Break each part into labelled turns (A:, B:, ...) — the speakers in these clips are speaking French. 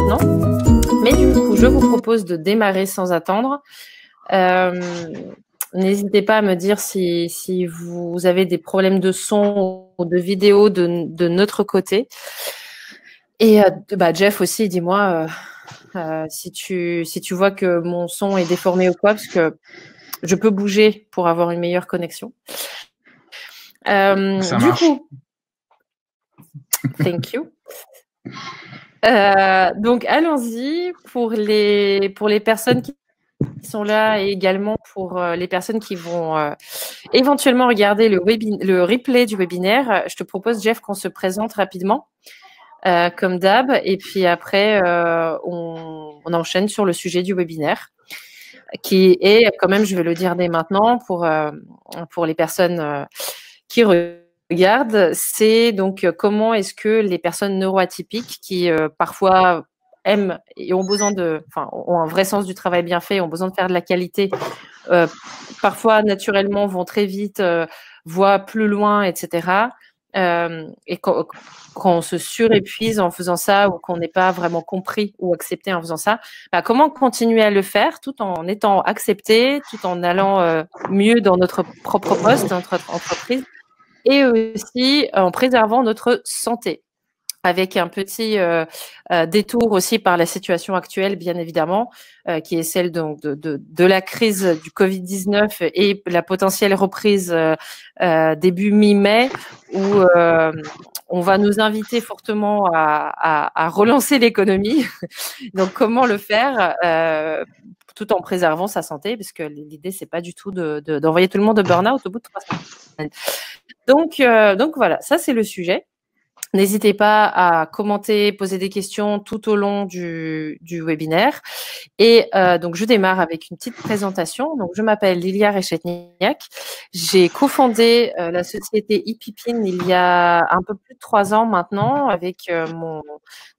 A: maintenant. Mais du coup, je vous propose de démarrer sans attendre. N'hésitez pas à me dire si vous avez des problèmes de son ou de vidéo de notre côté. Et Jeff aussi, dis-moi si tu vois que mon son est déformé ou quoi, parce que je peux bouger pour avoir une meilleure connexion. Du coup, thank you. Donc allons-y pour les personnes qui sont là et également pour les personnes qui vont éventuellement regarder le replay du webinaire. Je te propose, Jeff, qu'on se présente rapidement, comme d'hab, et puis après on enchaîne sur le sujet du webinaire, qui est quand même, je vais le dire dès maintenant pour les personnes qui regardent, c'est donc comment est-ce que les personnes neuroatypiques qui parfois aiment et ont un vrai sens du travail bien fait, ont besoin de faire de la qualité, parfois naturellement vont très vite, voient plus loin, etc. Et quand on se surépuise en faisant ça ou qu'on n'est pas vraiment compris ou accepté en faisant ça, comment continuer à le faire tout en étant accepté, tout en allant mieux dans notre propre poste, dans notre entreprise, et aussi en préservant notre santé, avec un petit détour aussi par la situation actuelle, bien évidemment, qui est celle de la crise du Covid-19 et la potentielle reprise début mi-mai, où on va nous inviter fortement à relancer l'économie. Donc, comment le faire tout en préservant sa santé, parce que l'idée, c'est pas du tout d'envoyer tout le monde au burn-out au bout de 3 semaines. Donc voilà, ça c'est le sujet. N'hésitez pas à commenter, poser des questions tout au long du webinaire. Et donc, je démarre avec une petite présentation. Donc, je m'appelle Lilia Rechetniak. J'ai cofondé la société ePipin il y a un peu plus de 3 ans maintenant, avec mon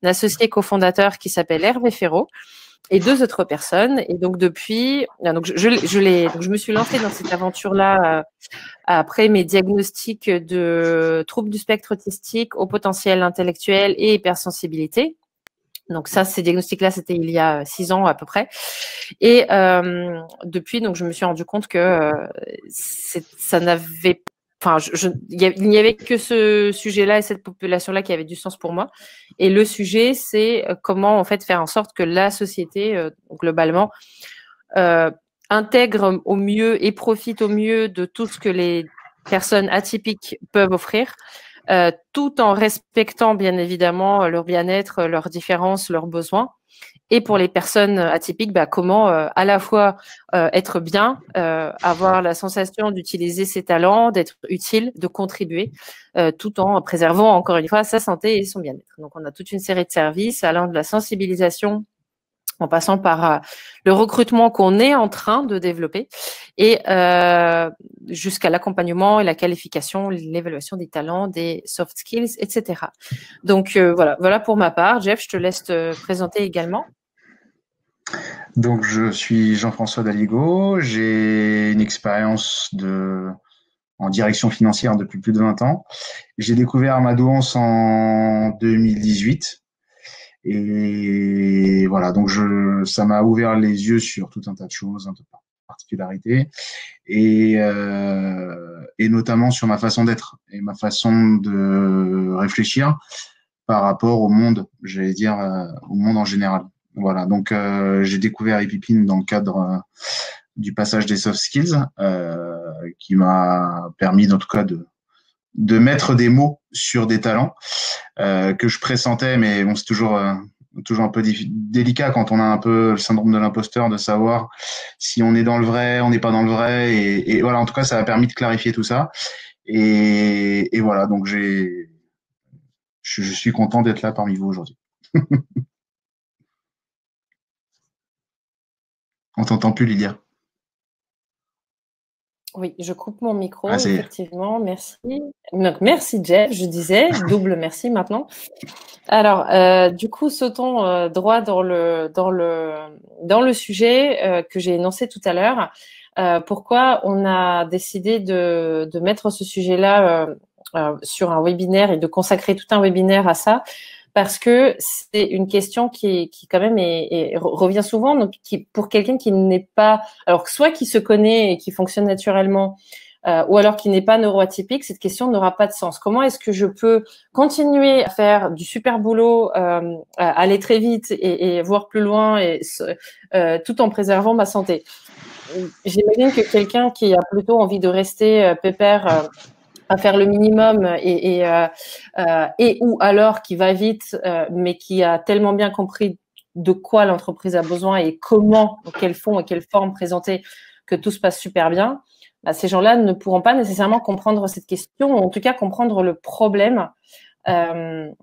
A: associé cofondateur qui s'appelle Hervé Ferraud et 2 autres personnes. Et donc, depuis, je me suis lancée dans cette aventure-là après mes diagnostics de troubles du spectre autistique, haut potentiel intellectuel et hypersensibilité. Donc ça, ces diagnostics-là, c'était il y a 6 ans à peu près. Et depuis, donc je me suis rendu compte que ça n'avait, il n'y avait que ce sujet-là et cette population-là qui avait du sens pour moi. Et le sujet, c'est comment en fait faire en sorte que la société globalement intègre au mieux et profite au mieux de tout ce que les personnes atypiques peuvent offrir, tout en respectant bien évidemment leur bien-être, leurs différences, leurs besoins. Et pour les personnes atypiques, comment à la fois être bien, avoir la sensation d'utiliser ses talents, d'être utile, de contribuer, tout en préservant encore une fois sa santé et son bien-être. Donc on a toute une série de services allant de la sensibilisation en passant par le recrutement qu'on est en train de développer et jusqu'à l'accompagnement et la qualification, l'évaluation des talents, des soft skills, etc. Donc voilà pour ma part. Jeff, je te laisse te présenter également.
B: Donc je suis Jean-François Daligo, j'ai une expérience en direction financière depuis plus de 20 ans. J'ai découvert ma douance en 2018. Et voilà, donc ça m'a ouvert les yeux sur tout un tas de choses, un tas de particularités, et notamment sur ma façon d'être et ma façon de réfléchir par rapport au monde, j'allais dire au monde en général. Voilà, donc j'ai découvert ePipin dans le cadre du passage des soft skills, qui m'a permis en tout cas de mettre des mots sur des talents que je pressentais, mais bon, c'est toujours un peu délicat quand on a un peu le syndrome de l'imposteur, de savoir si on est dans le vrai, on n'est pas dans le vrai, et voilà, en tout cas, ça a permis de clarifier tout ça, et voilà, donc je suis content d'être là parmi vous aujourd'hui. On t'entend plus, Lydia.
A: Oui, je coupe mon micro, effectivement, merci. Donc, merci Jeff, je disais, double merci maintenant. Alors, du coup, sautons droit dans le sujet que j'ai énoncé tout à l'heure. Pourquoi on a décidé de mettre ce sujet-là sur un webinaire et de consacrer tout un webinaire à ça? parce que c'est une question qui quand même revient souvent, donc pour quelqu'un qui n'est pas, alors soit qui se connaît et qui fonctionne naturellement, ou alors qui n'est pas neuroatypique, cette question n'aura pas de sens. Comment est-ce que je peux continuer à faire du super boulot, aller très vite et voir plus loin, tout en préservant ma santé? J'imagine que quelqu'un qui a plutôt envie de rester pépère, à faire le minimum et ou alors qui va vite, mais qui a tellement bien compris de quoi l'entreprise a besoin et comment, quel fond et quelle forme présenter, que tout se passe super bien. Bah, ces gens-là ne pourront pas nécessairement comprendre cette question, ou en tout cas comprendre le problème que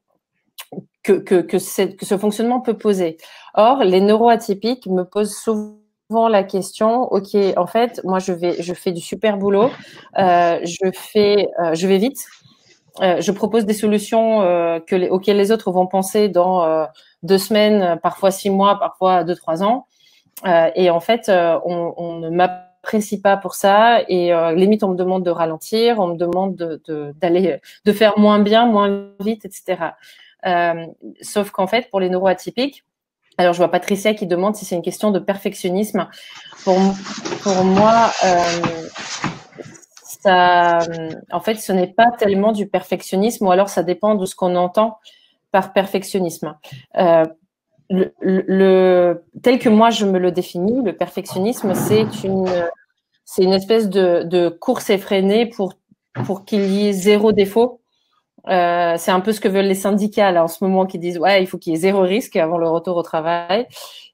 A: ce fonctionnement peut poser. Or, les neuroatypiques me posent souvent la question, ok, en fait, moi je fais du super boulot, je vais vite, je propose des solutions auxquelles les autres vont penser dans 2 semaines, parfois 6 mois, parfois 2-3 ans, et en fait, on ne m'apprécie pas pour ça, et limite on me demande de ralentir, on me demande de faire moins bien, moins vite, etc. Sauf qu'en fait, pour les neuroatypiques, alors je vois Patricia qui demande si c'est une question de perfectionnisme. Pour moi, en fait, ce n'est pas tellement du perfectionnisme, ou alors ça dépend de ce qu'on entend par perfectionnisme. Tel que moi je me le définis, le perfectionnisme, c'est une espèce de course effrénée pour qu'il y ait zéro défaut. C'est un peu ce que veulent les syndicats là en ce moment, qui disent ouais, il faut qu'il y ait zéro risque avant le retour au travail.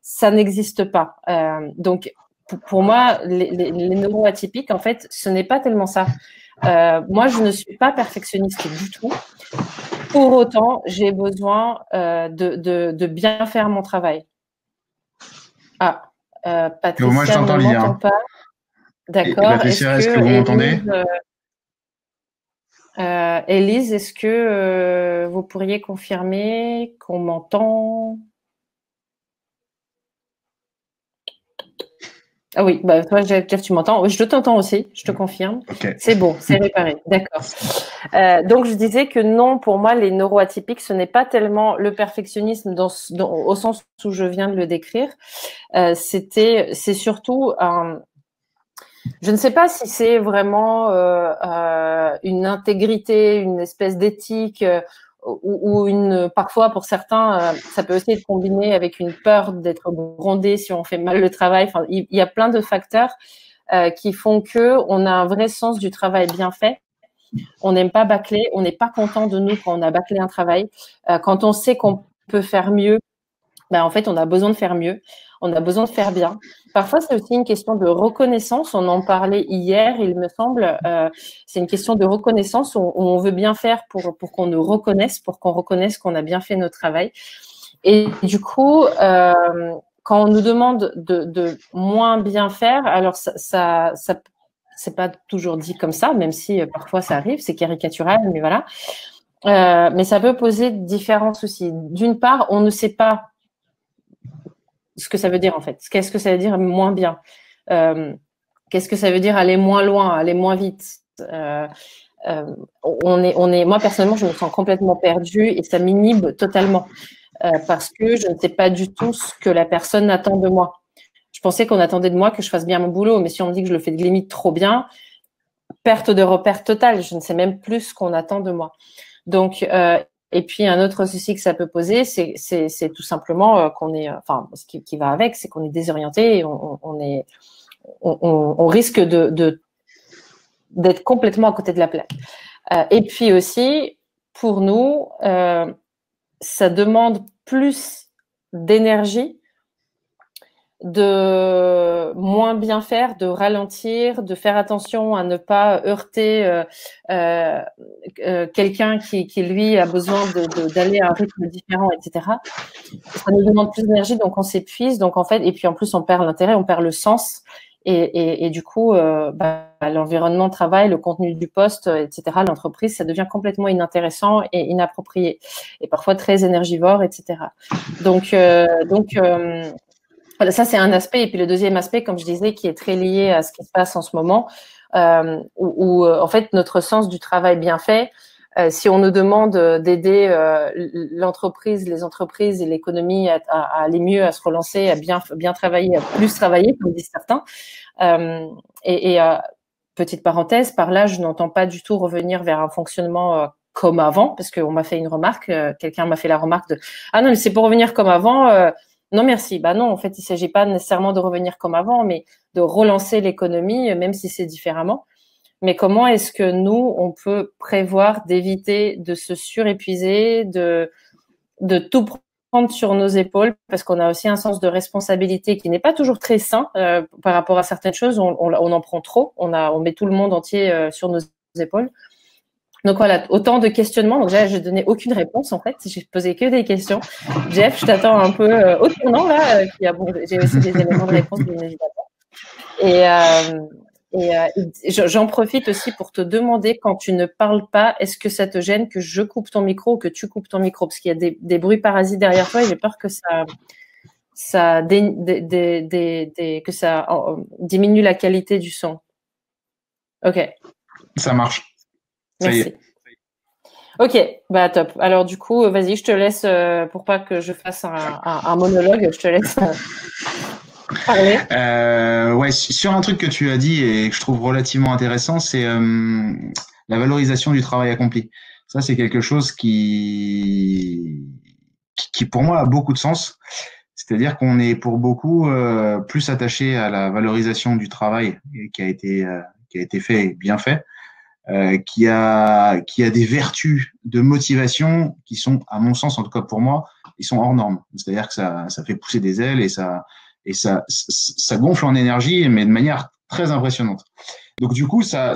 A: Ça n'existe pas. Donc pour moi, les neuroatypiques, en fait, ce n'est pas tellement ça. Moi, je ne suis pas perfectionniste du tout. Pour autant, j'ai besoin de bien faire mon travail. Ah, Patricia,
B: moi, je t'entends,
A: ne
B: Lia.
A: m'entend pas. D'accord.
B: Patricia, est-ce que vous m'entendez?
A: Élise, est-ce que vous pourriez confirmer qu'on m'entend? Ah oui, bah toi, Jeff, tu m'entends? Oui, je t'entends aussi, je te confirme.
B: Okay.
A: C'est bon, c'est réparé, d'accord. Donc, je disais que non, pour moi, les neuroatypiques, ce n'est pas tellement le perfectionnisme au sens où je viens de le décrire. C'est surtout je ne sais pas si c'est vraiment une intégrité, une espèce d'éthique, ou parfois pour certains, ça peut aussi être combiné avec une peur d'être grondé si on fait mal le travail. Enfin, il y a plein de facteurs qui font que on a un vrai sens du travail bien fait. On n'aime pas bâcler, on n'est pas content de nous quand on a bâclé un travail. Quand on sait qu'on peut faire mieux, ben, en fait, on a besoin de faire mieux, on a besoin de faire bien. Parfois, c'est aussi une question de reconnaissance. On en parlait hier, il me semble. C'est une question de reconnaissance où on veut bien faire pour qu'on nous reconnaisse, pour qu'on reconnaisse qu'on a bien fait notre travail. Et du coup, quand on nous demande de moins bien faire, alors ça c'est pas toujours dit comme ça, même si parfois ça arrive, c'est caricatural, mais voilà. Mais ça peut poser différents soucis. D'une part, on ne sait pas ce que ça veut dire en fait. Qu'est-ce que ça veut dire moins bien? Qu'est-ce que ça veut dire aller moins loin, aller moins vite? Moi personnellement, je me sens complètement perdue et ça m'inhibe totalement parce que je ne sais pas du tout ce que la personne attend de moi. Je pensais qu'on attendait de moi que je fasse bien mon boulot, mais si on me dit que je le fais de limite trop bien, perte de repère totale. Je ne sais même plus ce qu'on attend de moi. Donc, et puis un autre souci que ça peut poser, c'est tout simplement qu'on est, enfin, ce qui va avec, c'est qu'on est désorienté et on risque d'être complètement à côté de la plaque. Et puis aussi, pour nous, ça demande plus d'énergie de moins bien faire, de ralentir, de faire attention à ne pas heurter quelqu'un qui lui a besoin d'aller à un rythme différent, etc. Ça nous demande plus d'énergie, donc on s'épuise, donc en fait, et puis en plus on perd l'intérêt, on perd le sens, et du coup, l'environnement de travail, le contenu du poste, etc., l'entreprise, ça devient complètement inintéressant et inapproprié, et parfois très énergivore, etc. Donc voilà, ça, c'est un aspect. Et puis le deuxième aspect, comme je disais, qui est très lié à ce qui se passe en ce moment, où en fait, notre sens du travail bien fait Si on nous demande d'aider les entreprises et l'économie à aller mieux, à se relancer, à bien travailler, à plus travailler, comme disent certains. Petite parenthèse, par là, je n'entends pas du tout revenir vers un fonctionnement comme avant, parce qu'on m'a fait une remarque, quelqu'un m'a fait la remarque de « Ah non, mais c'est pour revenir comme avant, non merci ». Bah non, en fait, il ne s'agit pas nécessairement de revenir comme avant, mais de relancer l'économie, même si c'est différemment. Mais comment est-ce que nous, on peut prévoir d'éviter de se surépuiser, de tout prendre sur nos épaules, parce qu'on a aussi un sens de responsabilité qui n'est pas toujours très sain par rapport à certaines choses. On en prend trop, on met tout le monde entier sur nos épaules. Donc voilà, autant de questionnements. Donc là, je n'ai aucune réponse en fait. J'ai posé que des questions. Jeff, je t'attends un peu au tournant là. J'ai aussi des éléments de réponse bien évidemment. J'en profite aussi pour te demander, quand tu ne parles pas, est-ce que ça te gêne que je coupe ton micro ou que tu coupes ton micro? Parce qu'il y a des bruits parasites derrière toi et j'ai peur que ça diminue la qualité du son. Ok.
B: Ça marche.
A: Merci. Ok, bah top. Alors du coup, vas-y, je te laisse, pour pas que je fasse un monologue, je te laisse parler.
B: Ouais, sur un truc que tu as dit et que je trouve relativement intéressant, c'est la valorisation du travail accompli. Ça, c'est quelque chose qui pour moi a beaucoup de sens. C'est-à-dire qu'on est pour beaucoup plus attaché à la valorisation du travail qui a été fait et bien fait, qui a des vertus de motivation qui sont, à mon sens, en tout cas pour moi, ils sont hors normes. C'est-à-dire que ça fait pousser des ailes et ça gonfle en énergie, mais de manière très impressionnante. Donc du coup, ça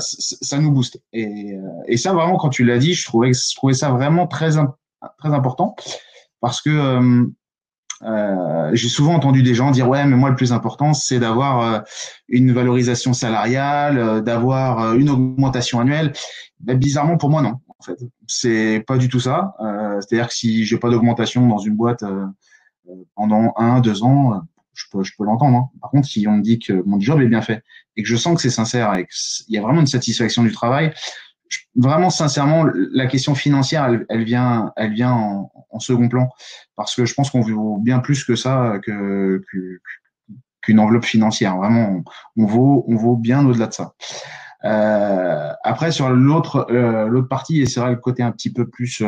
B: nous booste. Et ça vraiment, quand tu l'as dit, je trouvais ça vraiment très important parce que j'ai souvent entendu des gens dire ouais, mais moi le plus important c'est d'avoir une valorisation salariale, d'avoir une augmentation annuelle. Ben, bizarrement pour moi non. En fait, c'est pas du tout ça. C'est-à-dire que si j'ai pas d'augmentation dans une boîte pendant 1, 2 ans, je peux l'entendre. Hein. Par contre, si on me dit que mon job est bien fait et que je sens que c'est sincère et qu'il y a vraiment une satisfaction du travail, vraiment sincèrement, la question financière, elle vient en second plan parce que je pense qu'on vaut bien plus que ça qu'une enveloppe financière. Vraiment, on vaut bien au-delà de ça. Après, sur l'autre partie, et c'est vrai le côté un petit peu plus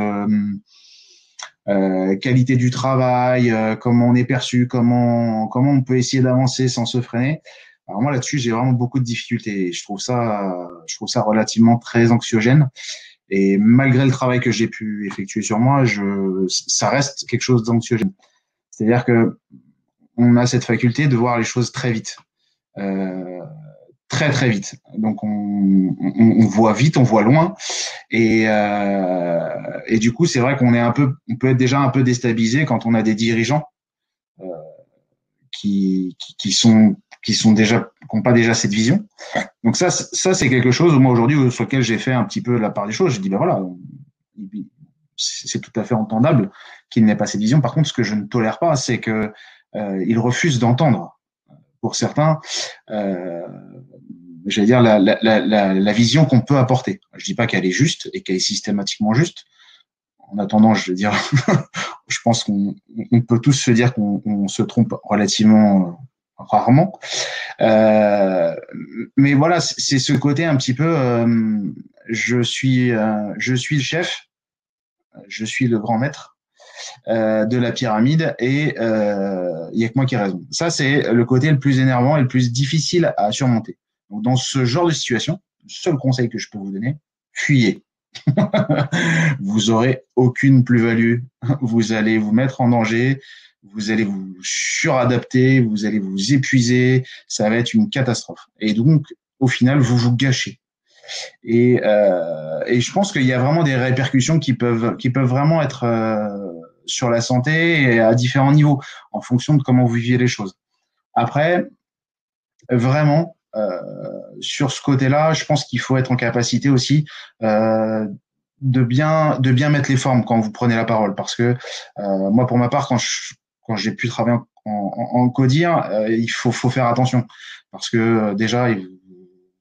B: qualité du travail, comment on est perçu, comment on peut essayer d'avancer sans se freiner. Alors moi là-dessus, j'ai vraiment beaucoup de difficultés. Je trouve ça relativement très anxiogène. Et malgré le travail que j'ai pu effectuer sur moi, ça reste quelque chose d'anxiogène. C'est-à-dire que on a cette faculté de voir les choses très vite, très très vite. Donc on voit vite, on voit loin, et du coup c'est vrai on peut être déjà un peu déstabilisé quand on a des dirigeants qui n'ont pas déjà cette vision. Donc ça c'est quelque chose moi aujourd'hui sur lequel j'ai fait un petit peu la part des choses. J'ai dit ben voilà, c'est tout à fait entendable qu'il n'ait pas cette vision. Par contre, ce que je ne tolère pas, c'est que il refuse d'entendre. Pour certains, j'allais dire la vision qu'on peut apporter. Je dis pas qu'elle est juste et qu'elle est systématiquement juste. En attendant, je veux dire, je pense qu'on peut tous se dire qu'on se trompe relativement rarement. Mais voilà, c'est ce côté un petit peu, je suis le chef, je suis le grand maître de la pyramide et il y a que moi qui ai raison. Ça, c'est le côté le plus énervant et le plus difficile à surmonter. Donc, dans ce genre de situation, le seul conseil que je peux vous donner, fuyez. Vous aurez aucune plus-value. Vous allez vous mettre en danger. Vous allez vous suradapter. Vous allez vous épuiser. Ça va être une catastrophe. Et donc, au final, vous vous gâchez. Et je pense qu'il y a vraiment des répercussions qui peuvent vraiment être sur la santé et à différents niveaux, en fonction de comment vous viviez les choses. Après, vraiment, sur ce côté-là, je pense qu'il faut être en capacité aussi de bien mettre les formes quand vous prenez la parole, parce que moi, pour ma part, quand j'ai pu travailler en codir, il faut faire attention, parce que déjà,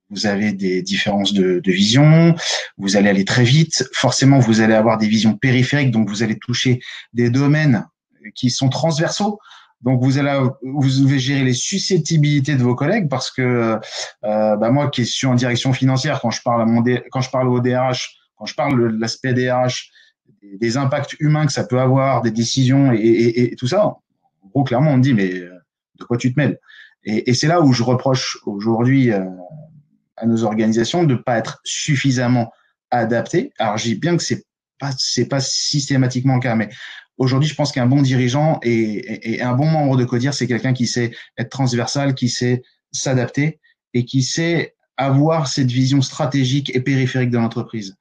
B: vous avez des différences de vision, vous allez aller très vite. Forcément, vous allez avoir des visions périphériques, donc vous allez toucher des domaines qui sont transversaux. Donc vous allez gérer les susceptibilité de vos collègues parce que moi qui suis en direction financière, quand je parle au DRH, quand je parle de l'aspect DRH, des impacts humains que ça peut avoir, des décisions et tout ça, en gros clairement on me dit mais de quoi tu te mêles? Et c'est là où je reproche aujourd'hui à nos organisations de ne pas être suffisamment adaptées. Alors je dis bien que c'est pas systématiquement le cas, mais aujourd'hui, je pense qu'un bon dirigeant et un bon membre de CODIR, c'est quelqu'un qui sait être transversal, qui sait s'adapter et qui sait avoir cette vision stratégique et périphérique de l'entreprise.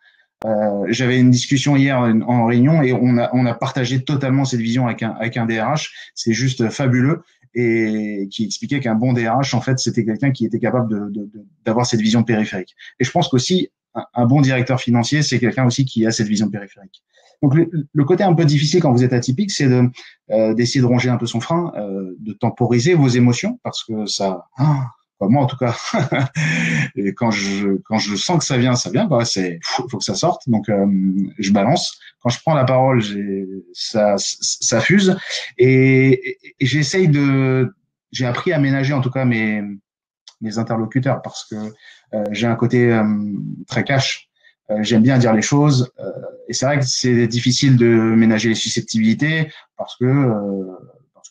B: J'avais une discussion hier en réunion et on a partagé totalement cette vision avec un DRH. C'est juste fabuleux et qui expliquait qu'un bon DRH, en fait, c'était quelqu'un qui était capable d'avoir cette vision périphérique. Et je pense qu'aussi, un bon directeur financier, c'est quelqu'un aussi qui a cette vision périphérique. Donc le côté un peu difficile quand vous êtes atypique, c'est d'essayer de ronger un peu son frein, de temporiser vos émotions parce que ça, moi en tout cas, et quand je sens que ça vient, quoi. Faut que ça sorte. Donc je balance. Quand je prends la parole, ça fuse et j'essaye j'ai appris à ménager en tout cas mes interlocuteurs parce que j'ai un côté très cash. J'aime bien dire les choses et c'est vrai que c'est difficile de ménager les susceptibilités parce que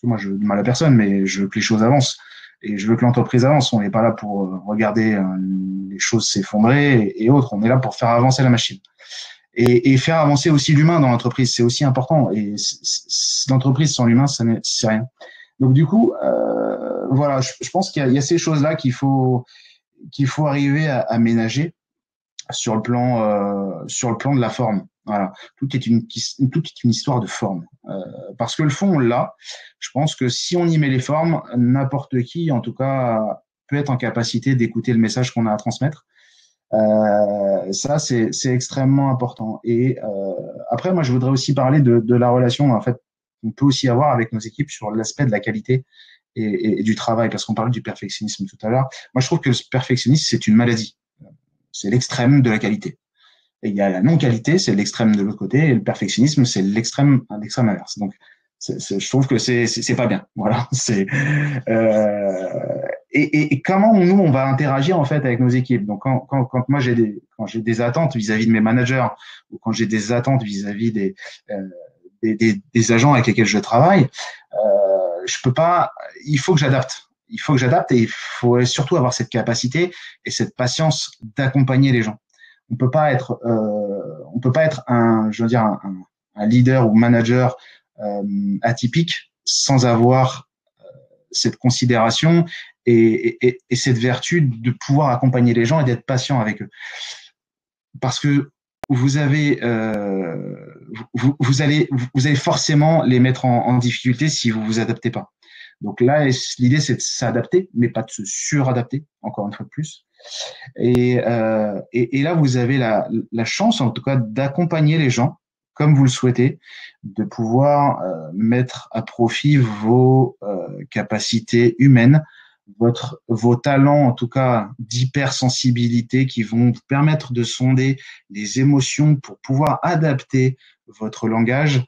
B: moi je veux du mal à personne, mais je veux que les choses avancent et je veux que l'entreprise avance. On n'est pas là pour regarder les choses s'effondrer et autres. On est là pour faire avancer la machine et faire avancer aussi l'humain dans l'entreprise. C'est aussi important et l'entreprise sans l'humain, c'est rien. Donc du coup, voilà, je pense qu'il y a ces choses-là qu'il faut arriver à ménager sur le plan de la forme. Voilà, tout est une histoire de forme. Parce que le fond, on l'a. Je pense que si on y met les formes, n'importe qui, en tout cas, peut être en capacité d'écouter le message qu'on a à transmettre. Ça, c'est extrêmement important. Et après, moi, je voudrais aussi parler de la relation, en fait, qu'on peut aussi avoir avec nos équipes sur l'aspect de la qualité et du travail, parce qu'on parlait du perfectionnisme tout à l'heure. Moi, je trouve que le perfectionnisme, c'est une maladie. C'est l'extrême de la qualité. Et il y a la non-qualité, c'est l'extrême de l'autre côté, et le perfectionnisme, c'est l'extrême inverse. Donc, je trouve que c'est pas bien. Voilà. Et comment nous on va interagir en fait avec nos équipes. Donc, quand moi j'ai des attentes vis-à-vis de mes managers ou quand j'ai des attentes vis-à-vis des agents avec lesquels je travaille, je peux pas. Il faut que j'adapte. Il faut que j'adapte et il faut surtout avoir cette capacité et cette patience d'accompagner les gens. On peut pas être un leader ou manager atypique sans avoir cette considération et cette vertu de pouvoir accompagner les gens et d'être patient avec eux. Parce que vous allez forcément les mettre en difficulté si vous vous adaptez pas. Donc là, l'idée, c'est de s'adapter, mais pas de se suradapter, encore une fois de plus. Et là, vous avez la chance, en tout cas, d'accompagner les gens, comme vous le souhaitez, de pouvoir mettre à profit vos capacités humaines, vos talents, en tout cas, d'hypersensibilité qui vont vous permettre de sonder les émotions pour pouvoir adapter votre langage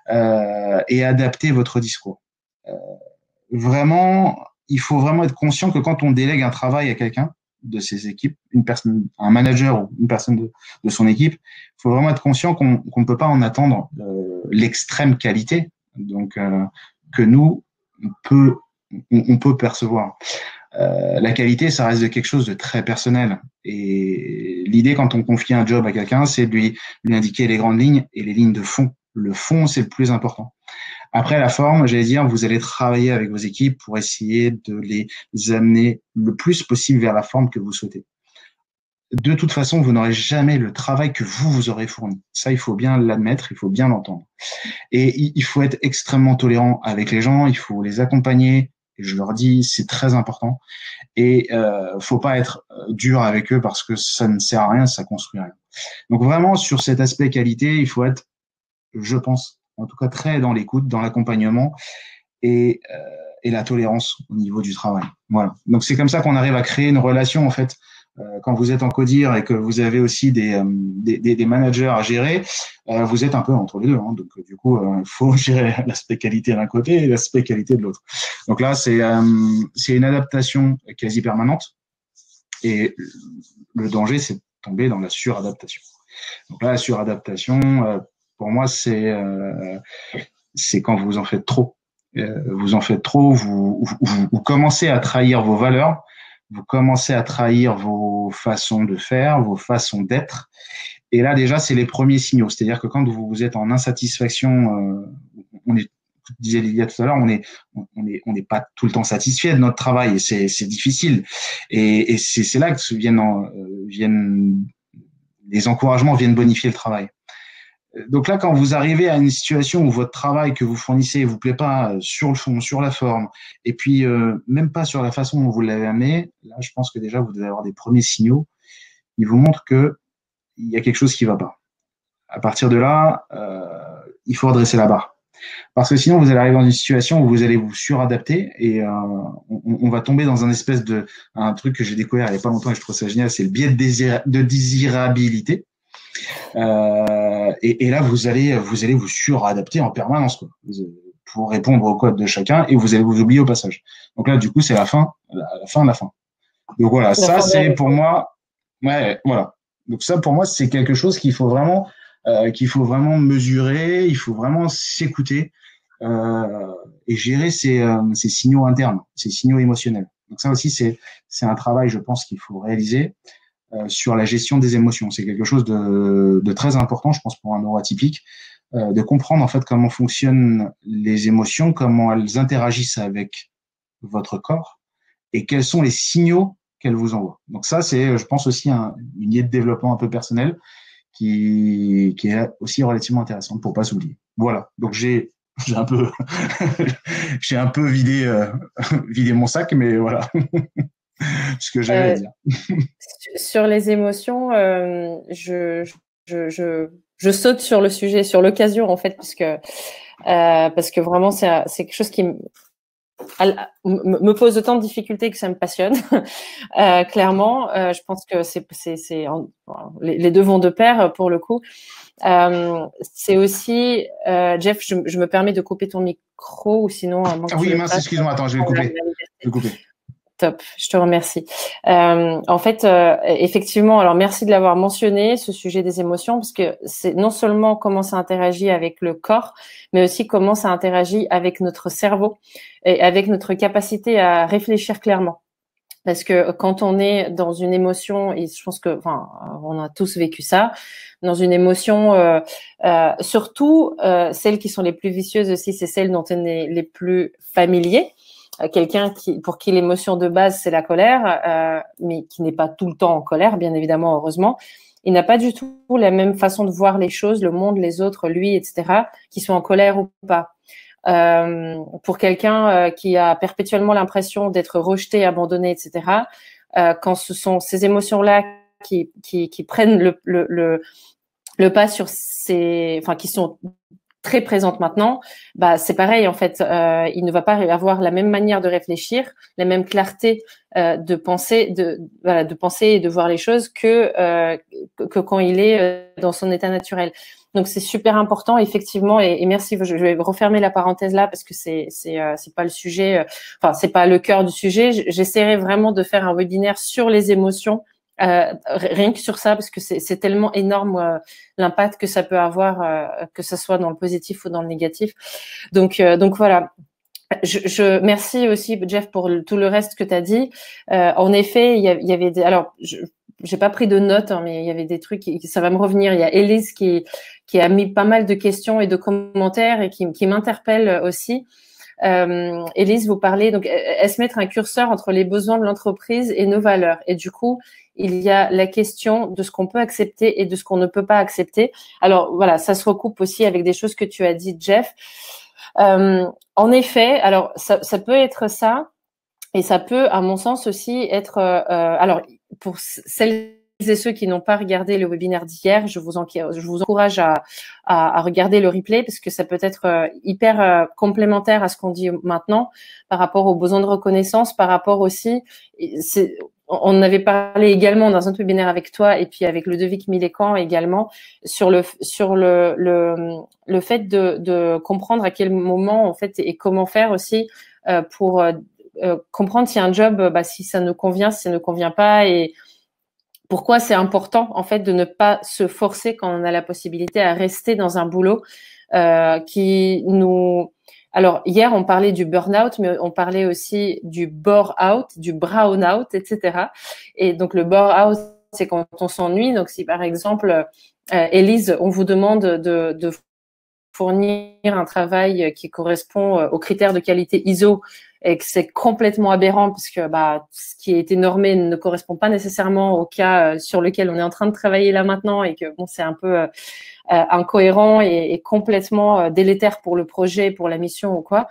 B: et adapter votre discours. Vraiment, il faut vraiment être conscient que quand on délègue un travail à quelqu'un de ses équipes, un manager ou une personne de son équipe, il faut vraiment être conscient qu'on ne peut pas en attendre l'extrême qualité, donc que nous on peut percevoir. La qualité, ça reste de quelque chose de très personnel. Et l'idée, quand on confie un job à quelqu'un, c'est de lui indiquer les grandes lignes et les lignes de fond. Le fond, c'est le plus important. Après, la forme, j'allais dire, vous allez travailler avec vos équipes pour essayer de les amener le plus possible vers la forme que vous souhaitez. De toute façon, vous n'aurez jamais le travail que vous aurez fourni. Ça, il faut bien l'admettre, il faut bien l'entendre. Et il faut être extrêmement tolérant avec les gens, il faut les accompagner. Et je leur dis, c'est très important. Et faut pas être dur avec eux parce que ça ne sert à rien, ça construit rien. Donc vraiment, sur cet aspect qualité, il faut être, je pense, en tout cas très dans l'écoute, dans l'accompagnement et la tolérance au niveau du travail. Voilà. Donc c'est comme ça qu'on arrive à créer une relation en fait quand vous êtes en codir et que vous avez aussi des managers à gérer, vous êtes un peu entre les deux. Hein. Donc, du coup, il faut gérer l'aspect qualité d'un côté et l'aspect qualité de l'autre. Donc là, c'est une adaptation quasi permanente. Et le danger, c'est de tomber dans la suradaptation. Donc là, la suradaptation, pour moi, c'est quand vous en faites trop. Vous en faites trop, vous commencez à trahir vos valeurs, vous commencez à trahir vos façons de faire, vos façons d'être. Et là, déjà, c'est les premiers signaux. C'est-à-dire que quand vous êtes en insatisfaction, on est, tu disais Lilia tout à l'heure, on n'est pas tout le temps satisfait de notre travail et c'est difficile. Et c'est là que viennent les encouragements viennent bonifier le travail. Donc là, quand vous arrivez à une situation où votre travail que vous fournissez ne vous plaît pas sur le fond, sur la forme, et puis même pas sur la façon dont vous l'avez amené, là, je pense que déjà, vous devez avoir des premiers signaux qui vous montrent qu'il y a quelque chose qui ne va pas. À partir de là, il faut redresser la barre. Parce que sinon, vous allez arriver dans une situation où vous allez vous suradapter et on va tomber dans un truc que j'ai découvert il n'y a pas longtemps et je trouve ça génial, c'est le biais de désirabilité. Et là, vous allez vous suradapter en permanence, quoi, pour répondre aux codes de chacun et vous allez vous oublier au passage. Donc là, du coup, c'est la fin de la fin. Donc voilà, ça, c'est pour moi, ouais, voilà. Donc ça, pour moi, c'est quelque chose qu'il faut vraiment mesurer, il faut vraiment s'écouter et gérer ces signaux internes, ces signaux émotionnels. Donc ça aussi, c'est un travail, je pense, qu'il faut réaliser sur la gestion des émotions. C'est quelque chose de très important, je pense, pour un neuroatypique, de comprendre en fait comment fonctionnent les émotions, comment elles interagissent avec votre corps et quels sont les signaux qu'elles vous envoient. Donc ça, c'est, je pense, aussi une idée de développement un peu personnel qui est aussi relativement intéressante pour pas s'oublier. Voilà. Donc j'ai un peu j'ai un peu vidé mon sac, mais voilà ce que j'avais à dire.
A: Sur les émotions, je saute sur le sujet, sur l'occasion en fait, parce que vraiment c'est quelque chose qui me pose autant de difficultés que ça me passionne. Clairement, je pense que les deux vont de pair pour le coup. C'est aussi, Jeff, je me permets de couper ton micro ou sinon.
B: Oui, mince, excuse-moi, attends, je vais le couper.
A: Top, je te remercie. En fait, effectivement, alors merci de l'avoir mentionné, ce sujet des émotions, parce que c'est non seulement comment ça interagit avec le corps, mais aussi comment ça interagit avec notre cerveau et avec notre capacité à réfléchir clairement. Parce que quand on est dans une émotion, et je pense que, enfin, on a tous vécu ça, dans une émotion, surtout celles qui sont les plus vicieuses aussi, c'est celles dont on est les plus familiers. Quelqu'un pour qui l'émotion de base c'est la colère, mais qui n'est pas tout le temps en colère, bien évidemment, heureusement, il n'a pas du tout la même façon de voir les choses, le monde, les autres, lui, etc., qui sont en colère ou pas. Pour quelqu'un qui a perpétuellement l'impression d'être rejeté, abandonné, etc., quand ce sont ces émotions-là qui prennent le pas sur enfin, qui sont très présente maintenant, bah c'est pareil en fait. Il ne va pas avoir la même manière de réfléchir, la même clarté de penser, de penser et de voir les choses que quand il est dans son état naturel. Donc c'est super important effectivement et merci. Je vais refermer la parenthèse là parce que c'est pas le sujet, enfin c'est pas le cœur du sujet. J'essaierai vraiment de faire un webinaire sur les émotions. Rien que sur ça parce que c'est tellement énorme l'impact que ça peut avoir que ce soit dans le positif ou dans le négatif. Donc voilà. Je merci aussi Jeff pour tout le reste que tu as dit. En effet, il y avait alors j'ai pas pris de notes hein, mais il y avait des trucs ça va me revenir. Il y a Élise qui a mis pas mal de questions et de commentaires et qui m'interpelle aussi. Élise, vous parlez donc est-ce mettre un curseur entre les besoins de l'entreprise et nos valeurs et du coup il y a la question de ce qu'on peut accepter et de ce qu'on ne peut pas accepter. Alors voilà, ça se recoupe aussi avec des choses que tu as dit, Jeff. En effet, alors ça peut être ça, et ça peut, à mon sens aussi, être. Alors pour celles et ceux qui n'ont pas regardé le webinaire d'hier, je vous encourage à regarder le replay parce que ça peut être hyper complémentaire à ce qu'on dit maintenant par rapport aux besoins de reconnaissance, par rapport aussi. on avait parlé également dans un autre webinaire avec toi et puis avec Ludovic Milécan également sur le fait de comprendre à quel moment en fait et comment faire aussi pour comprendre si un job, si ça nous convient, si ça ne convient pas et pourquoi c'est important en fait de ne pas se forcer quand on a la possibilité à rester dans un boulot qui nous. Alors hier on parlait du burn-out, mais on parlait aussi du bore-out, du brown-out, etc. Et donc le bore-out, c'est quand on s'ennuie. Donc si par exemple, Élise, on vous demande de fournir un travail qui correspond aux critères de qualité ISO et que c'est complètement aberrant parce que ce qui a été normé ne correspond pas nécessairement au cas sur lequel on est en train de travailler là maintenant et que bon c'est un peu incohérent et complètement délétère pour le projet, pour la mission ou quoi.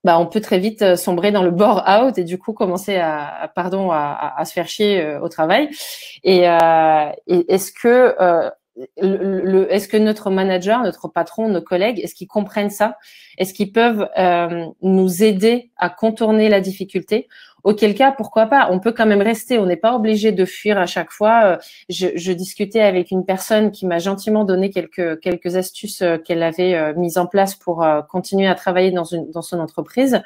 A: On peut très vite sombrer dans le bore-out et du coup commencer à se faire chier au travail. Et est-ce que est-ce que notre manager, notre patron, nos collègues, est-ce qu'ils comprennent ça? Est-ce qu'ils peuvent nous aider à contourner la difficulté? Auquel cas, pourquoi pas? On peut quand même rester. On n'est pas obligé de fuir à chaque fois. Je discutais avec une personne qui m'a gentiment donné quelques astuces qu'elle avait mises en place pour continuer à travailler dans son entreprise.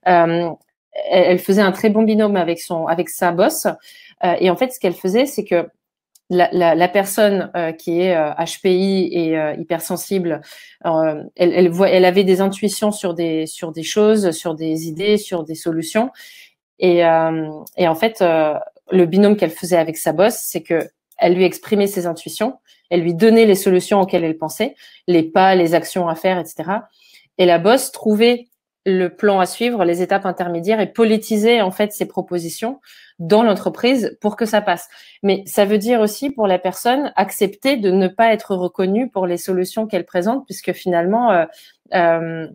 A: Elle faisait un très bon binôme avec sa boss. Et en fait, ce qu'elle faisait, c'est que la personne qui est HPI et hypersensible, elle avait des intuitions sur des choses, sur des idées, sur des solutions. Et en fait, le binôme qu'elle faisait avec sa boss, c'est que elle lui exprimait ses intuitions, elle lui donnait les solutions auxquelles elle pensait, les pas, les actions à faire, etc. Et la boss trouvait le plan à suivre, les étapes intermédiaires et politisait en fait ses propositions dans l'entreprise pour que ça passe. Mais ça veut dire aussi pour la personne accepter de ne pas être reconnue pour les solutions qu'elle présente, puisque finalement, il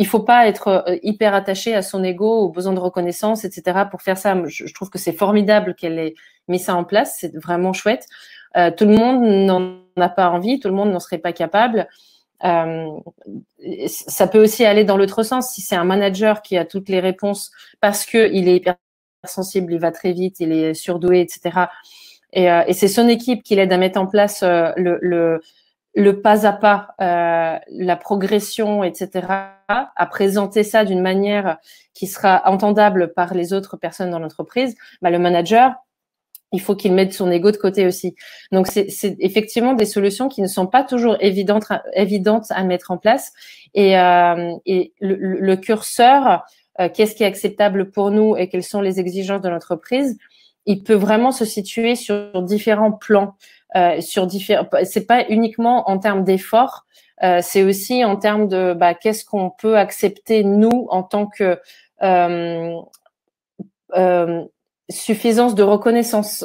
A: faut pas être hyper attaché à son ego, aux besoins de reconnaissance, etc. pour faire ça. Je trouve que c'est formidable qu'elle ait mis ça en place, c'est vraiment chouette. Tout le monde n'en a pas envie, tout le monde n'en serait pas capable. Ça peut aussi aller dans l'autre sens. Si c'est un manager qui a toutes les réponses parce que il est hyper sensible, il va très vite, il est surdoué, etc. Et c'est son équipe qui l'aide à mettre en place le pas à pas, la progression, etc. À présenter ça d'une manière qui sera entendable par les autres personnes dans l'entreprise. Le manager, il faut qu'il mette son ego de côté aussi. Donc, c'est effectivement des solutions qui ne sont pas toujours évidentes à mettre en place. Et le curseur, qu'est-ce qui est acceptable pour nous et quelles sont les exigences de l'entreprise, il peut vraiment se situer sur différents plans. C'est pas uniquement en termes d'efforts, c'est aussi en termes de qu'est-ce qu'on peut accepter nous en tant que suffisance de reconnaissance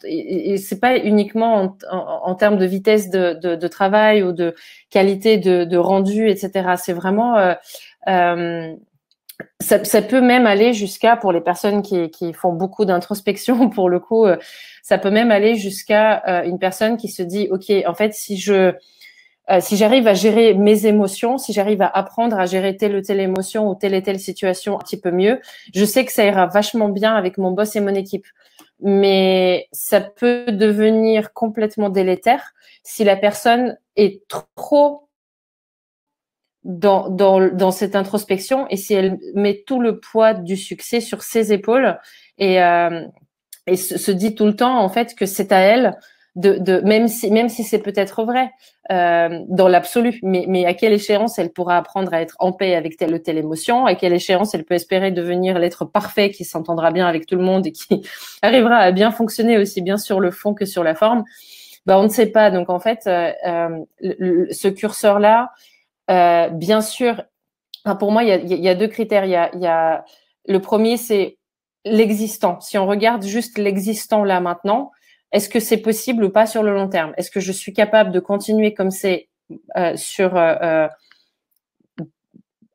A: et c'est pas uniquement en termes de vitesse de travail ou de qualité de rendu, etc. C'est vraiment ça peut même aller jusqu'à, pour les personnes qui font beaucoup d'introspection, pour le coup, ça peut même aller jusqu'à une personne qui se dit, OK, en fait, si j'arrive à gérer mes émotions, si j'arrive à apprendre à gérer telle ou telle émotion ou telle situation un petit peu mieux, je sais que ça ira vachement bien avec mon boss et mon équipe. Mais ça peut devenir complètement délétère si la personne est trop dans cette introspection et si elle met tout le poids du succès sur ses épaules et se dit tout le temps en fait que c'est à elle de même si c'est peut-être vrai dans l'absolu, mais à quelle échéance elle pourra apprendre à être en paix avec telle ou telle émotion, à quelle échéance elle peut espérer devenir l'être parfait qui s'entendra bien avec tout le monde et qui arrivera à bien fonctionner aussi bien sur le fond que sur la forme. On ne sait pas. Donc en fait ce curseur là, bien sûr, pour moi, il y a deux critères. Il y a le premier, c'est l'existant. Si on regarde juste l'existant là maintenant, est-ce que c'est possible ou pas sur le long terme? Est-ce que je suis capable de continuer comme c'est sur 1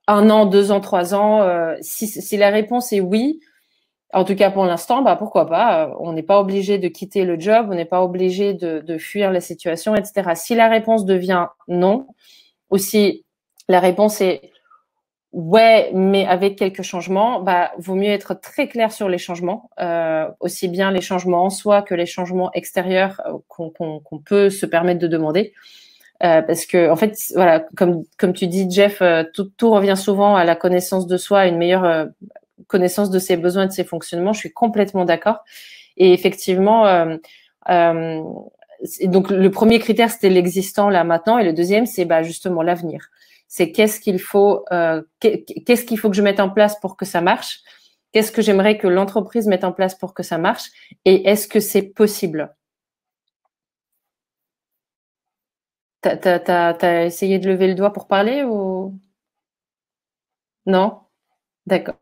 A: an, 2 ans, 3 ans? Si la réponse est oui, en tout cas pour l'instant, pourquoi pas? On n'est pas obligé de quitter le job, on n'est pas obligé de fuir la situation, etc. Si la réponse devient non, aussi, la réponse est Ouais, mais avec quelques changements, bah, vaut mieux être très clair sur les changements, aussi bien les changements en soi que les changements extérieurs qu'on peut se permettre de demander. Parce que en fait, voilà, comme tu dis, Jeff, tout revient souvent à la connaissance de soi, à une meilleure connaissance de ses besoins, de ses fonctionnements. Je suis complètement d'accord. Et effectivement, donc le premier critère c'était l'existant là maintenant, et le deuxième c'est bah justement l'avenir. C'est qu'est-ce qu'il faut que je mette en place pour que ça marche. Qu'est-ce que j'aimerais que l'entreprise mette en place pour que ça marche, et est-ce que c'est possible? T'as essayé de lever le doigt pour parler ou non? D'accord.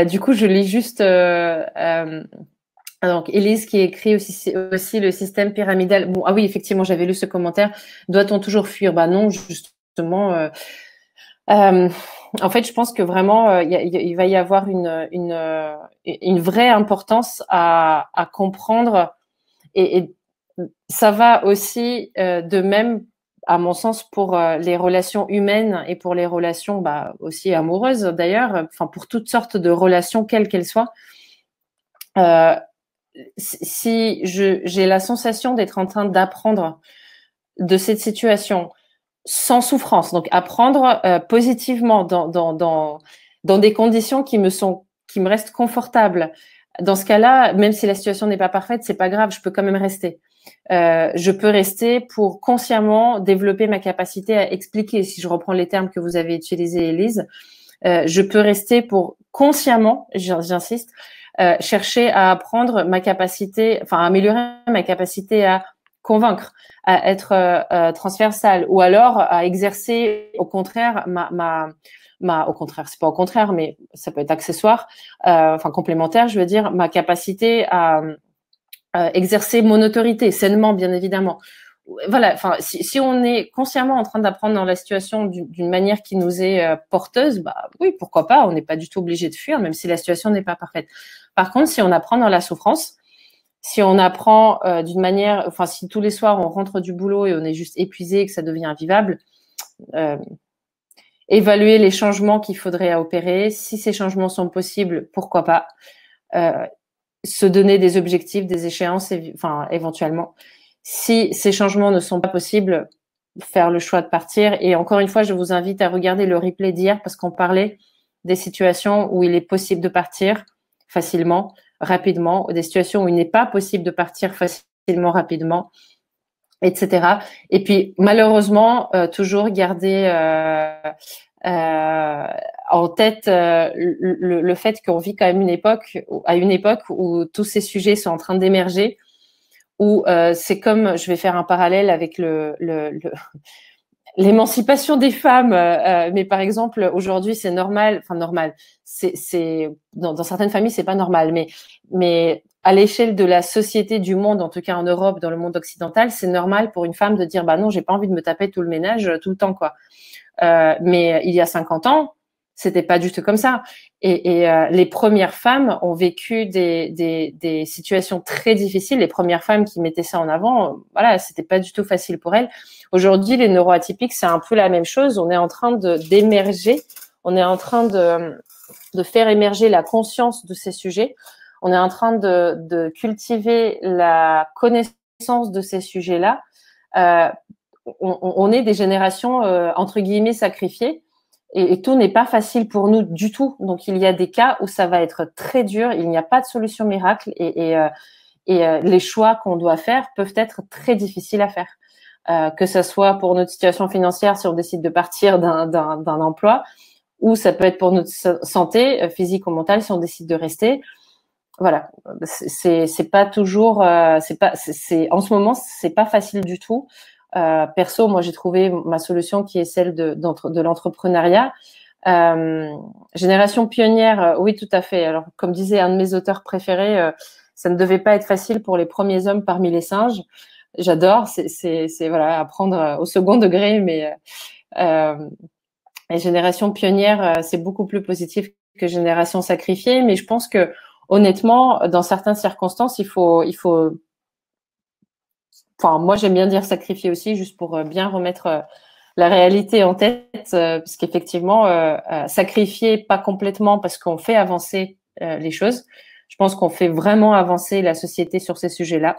A: Du coup, je lis juste donc Élise qui écrit aussi le système pyramidal. Bon, ah oui, effectivement, j'avais lu ce commentaire. Doit-on toujours fuir? Bah non, justement. En fait, je pense que vraiment, il va y avoir une vraie importance à comprendre, et ça va aussi de même, à mon sens, pour les relations humaines et pour les relations bah, aussi amoureuses d'ailleurs, enfin pour toutes sortes de relations, quelles qu'elles soient. Si j'ai la sensation d'être en train d'apprendre de cette situation sans souffrance, donc apprendre positivement dans des conditions qui me restent confortables. Dans ce cas-là, même si la situation n'est pas parfaite, c'est pas grave, je peux quand même rester. Je peux rester pour consciemment développer ma capacité à expliquer. Si je reprends les termes que vous avez utilisés, Élise, je peux rester pour consciemment, j'insiste, chercher à apprendre ma capacité, enfin à améliorer ma capacité à convaincre, à être transversale, ou alors à exercer au contraire au contraire, c'est pas au contraire, mais ça peut être accessoire, enfin complémentaire, je veux dire, ma capacité à exercer mon autorité sainement, bien évidemment. Voilà, enfin, si on est consciemment en train d'apprendre dans la situation d'une manière qui nous est porteuse, bah oui, pourquoi pas, on n'est pas du tout obligé de fuir, même si la situation n'est pas parfaite. Par contre, si on apprend dans la souffrance, si on apprend d'une manière, enfin, si tous les soirs on rentre du boulot et on est juste épuisé et que ça devient invivable, évaluer les changements qu'il faudrait opérer. Si ces changements sont possibles, pourquoi pas. Se donner des objectifs, des échéances, enfin, éventuellement. Si ces changements ne sont pas possibles, faire le choix de partir. Et encore une fois, je vous invite à regarder le replay d'hier, parce qu'on parlait des situations où il est possible de partir facilement, rapidement, des situations où il n'est pas possible de partir facilement, rapidement, etc. Et puis, malheureusement, toujours garder en tête le fait qu'on vit quand même à une époque où tous ces sujets sont en train d'émerger, où c'est comme, je vais faire un parallèle avec l'émancipation des femmes, mais par exemple aujourd'hui c'est normal, enfin normal, c'est dans certaines familles c'est pas normal, mais à l'échelle de la société, du monde, en tout cas en Europe, dans le monde occidental, c'est normal pour une femme de dire bah non, j'ai pas envie de me taper tout le ménage tout le temps, quoi. Mais il y a 50 ans, c'était pas du tout comme ça. Et les premières femmes ont vécu des situations très difficiles. Les premières femmes qui mettaient ça en avant, voilà, c'était pas du tout facile pour elles. Aujourd'hui, les neuroatypiques, c'est un peu la même chose. On est en train d'émerger, on est en train de faire émerger la conscience de ces sujets. On est en train de cultiver la connaissance de ces sujets-là. On est des générations entre guillemets sacrifiées, et tout n'est pas facile pour nous du tout. Donc il y a des cas où ça va être très dur, il n'y a pas de solution miracle, et les choix qu'on doit faire peuvent être très difficiles à faire. Que ça soit pour notre situation financière si on décide de partir d'un emploi, ou ça peut être pour notre santé physique ou mentale si on décide de rester. Voilà, c'est pas toujours, en ce moment c'est pas facile du tout. Perso, moi j'ai trouvé ma solution qui est celle de l'entrepreneuriat. Génération pionnière, oui tout à fait. Alors comme disait un de mes auteurs préférés, ça ne devait pas être facile pour les premiers hommes parmi les singes. J'adore, c'est voilà, apprendre au second degré, mais les générations pionnières, c'est beaucoup plus positif que génération sacrifiée. Mais je pense que honnêtement, dans certaines circonstances, il faut. Enfin, moi j'aime bien dire sacrifier aussi, juste pour bien remettre la réalité en tête, parce qu'effectivement, sacrifier pas complètement parce qu'on fait avancer les choses. Je pense qu'on fait vraiment avancer la société sur ces sujets-là,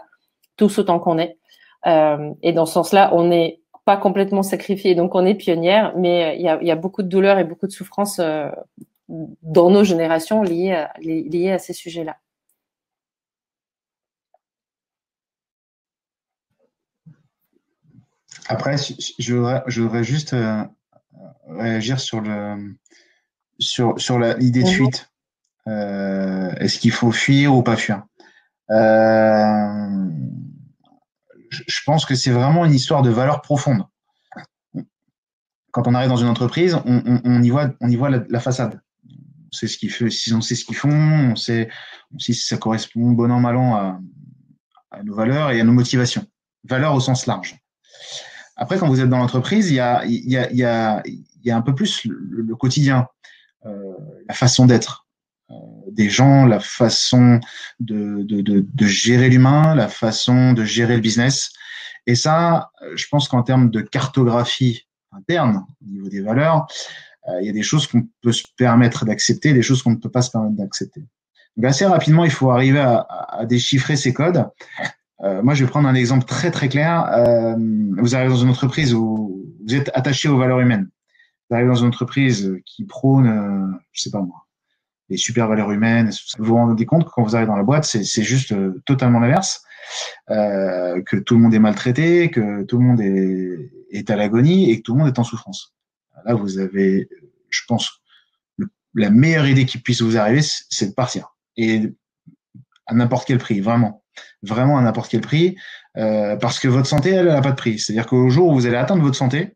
A: tous autant qu'on est. Et dans ce sens-là, on n'est pas complètement sacrifié, donc on est pionnière, mais il y a beaucoup de douleur et beaucoup de souffrance dans nos générations liées à ces sujets-là.
B: Après, je voudrais juste réagir sur l'idée de fuite. Est-ce qu'il faut fuir ou pas fuir? Je pense que c'est vraiment une histoire de valeur profonde. Quand on arrive dans une entreprise, on y voit la façade. On sait ce qu'ils font, on sait ce qu'ils font, on sait si ça correspond bon an mal an à nos valeurs et à nos motivations. Valeurs au sens large. Après, quand vous êtes dans l'entreprise, il y a un peu plus le quotidien, la façon d'être des gens, la façon de gérer l'humain, la façon de gérer le business. Et ça, je pense qu'en termes de cartographie interne, au niveau des valeurs, il y a des choses qu'on peut se permettre d'accepter, des choses qu'on ne peut pas se permettre d'accepter. Donc assez rapidement, il faut arriver à déchiffrer ces codes. Moi, je vais prendre un exemple très très clair. Vous arrivez dans une entreprise où vous êtes attaché aux valeurs humaines. Vous arrivez dans une entreprise qui prône, je sais pas moi, les super valeurs humaines. Vous vous rendez compte que quand vous arrivez dans la boîte, c'est juste totalement l'inverse. Que tout le monde est maltraité, que tout le monde est à l'agonie et que tout le monde est en souffrance. Là, vous avez, je pense, la meilleure idée qui puisse vous arriver, c'est de partir. Et à n'importe quel prix, vraiment. Vraiment à n'importe quel prix, parce que votre santé, elle n'a pas de prix. C'est-à-dire qu'au jour où vous allez atteindre votre santé,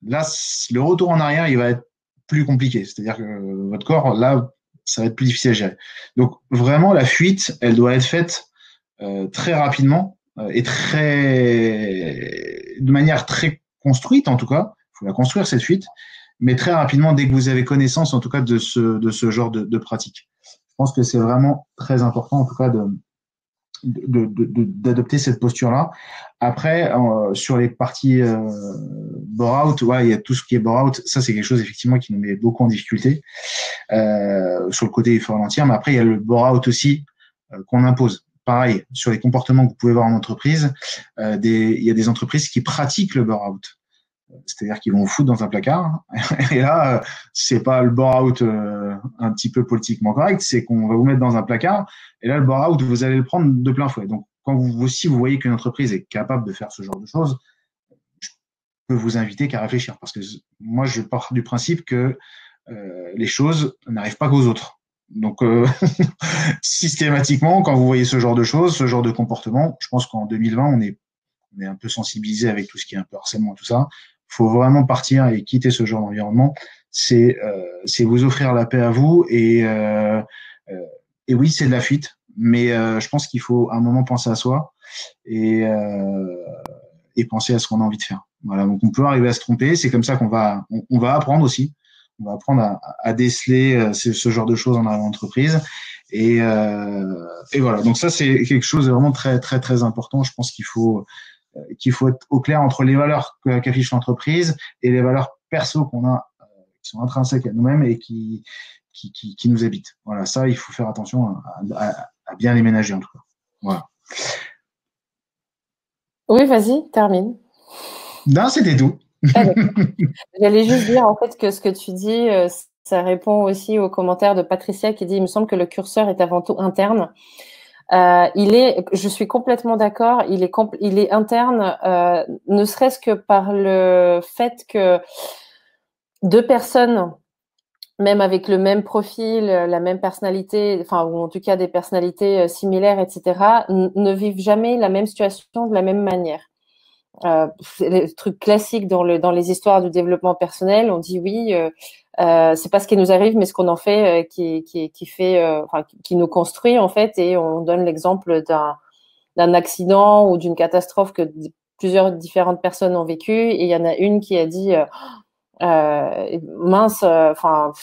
B: là, le retour en arrière, il va être plus compliqué. C'est-à-dire que votre corps, là, ça va être plus difficile à gérer. Donc, vraiment, la fuite, elle doit être faite très rapidement et de manière très construite, en tout cas. Il faut la construire, cette fuite, mais très rapidement, dès que vous avez connaissance, en tout cas, de ce genre de pratique. Je pense que c'est vraiment très important, en tout cas, d'adopter cette posture-là. Après, sur les parties bore-out, ouais, il y a tout ce qui est bore-out. Ça, c'est quelque chose, effectivement, qui nous met beaucoup en difficulté sur le côté effort entier. Mais après, il y a le bore-out aussi qu'on impose. Pareil, sur les comportements que vous pouvez voir en entreprise, il y a des entreprises qui pratiquent le bore-out. C'est-à-dire qu'ils vont vous foutre dans un placard. Et là, c'est pas le bore-out un petit peu politiquement correct, c'est qu'on va vous mettre dans un placard. Et là, le bore-out, vous allez le prendre de plein fouet. Donc, quand vous voyez qu'une entreprise est capable de faire ce genre de choses, je peux vous inviter qu'à réfléchir. Parce que moi, je pars du principe que les choses n'arrivent pas qu'aux autres. Donc, systématiquement, quand vous voyez ce genre de choses, ce genre de comportement, je pense qu'en 2020, on est un peu sensibilisé avec tout ce qui est un peu harcèlement et tout ça. Il faut vraiment partir et quitter ce genre d'environnement. C'est vous offrir la paix à vous et oui, c'est de la fuite, mais je pense qu'il faut à un moment penser à soi et penser à ce qu'on a envie de faire. Voilà, donc on peut arriver à se tromper. C'est comme ça qu'on va on va apprendre aussi. On va apprendre à déceler ce genre de choses en entreprise. Et voilà. Donc ça, c'est quelque chose de vraiment très très très important. Je pense qu'il faut être au clair entre les valeurs qu'affiche l'entreprise et les valeurs perso qu'on a, qui sont intrinsèques à nous-mêmes et qui nous habitent. Voilà, ça, il faut faire attention à bien les ménager en tout cas. Voilà.
A: Oui, vas-y, termine.
B: Non, c'était tout.
A: J'allais juste dire en fait que ce que tu dis, ça répond aussi au commentaire de Patricia qui dit « Il me semble que le curseur est avant tout interne ». Je suis complètement d'accord, il est interne, ne serait-ce que par le fait que deux personnes, même avec le même profil, la même personnalité, enfin, ou en tout cas des personnalités similaires, etc., ne vivent jamais la même situation de la même manière. C'est le truc classique dans les histoires du développement personnel. On dit oui, c'est pas ce qui nous arrive, mais ce qu'on en fait qui nous construit en fait. Et on donne l'exemple d'un accident ou d'une catastrophe que plusieurs différentes personnes ont vécu. Et il y en a une qui a dit mince,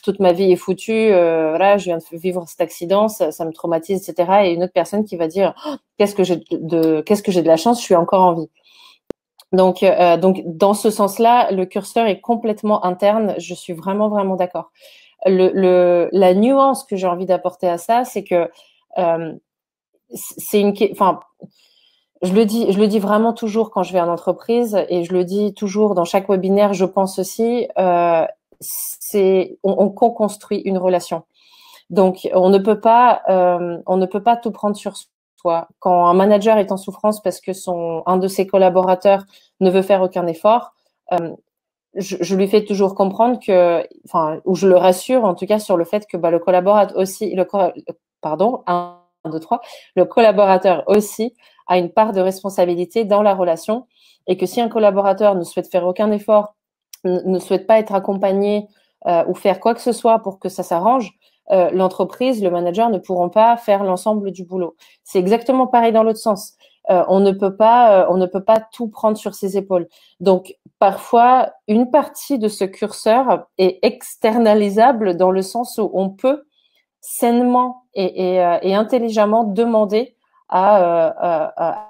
A: toute ma vie est foutue. Voilà, je viens de vivre cet accident, ça me traumatise, etc. Et une autre personne qui va dire qu'est-ce que j'ai de la chance, je suis encore en vie. Donc, dans ce sens-là, le curseur est complètement interne. Je suis vraiment, vraiment d'accord. La nuance que j'ai envie d'apporter à ça, c'est que c'est enfin, je le dis vraiment toujours quand je vais en entreprise et je le dis toujours dans chaque webinaire. Je pense aussi, on co-construit une relation. Donc, on ne peut pas tout prendre sur soi. Quand un manager est en souffrance parce que un de ses collaborateurs ne veut faire aucun effort, je lui fais toujours comprendre ou je le rassure en tout cas sur le fait que le collaborateur aussi, le collaborateur aussi a une part de responsabilité dans la relation et que si un collaborateur ne souhaite faire aucun effort, ne souhaite pas être accompagné ou faire quoi que ce soit pour que ça s'arrange, l'entreprise, le manager ne pourront pas faire l'ensemble du boulot. C'est exactement pareil dans l'autre sens. On ne peut pas tout prendre sur ses épaules. Donc, parfois, une partie de ce curseur est externalisable dans le sens où on peut sainement et intelligemment demander à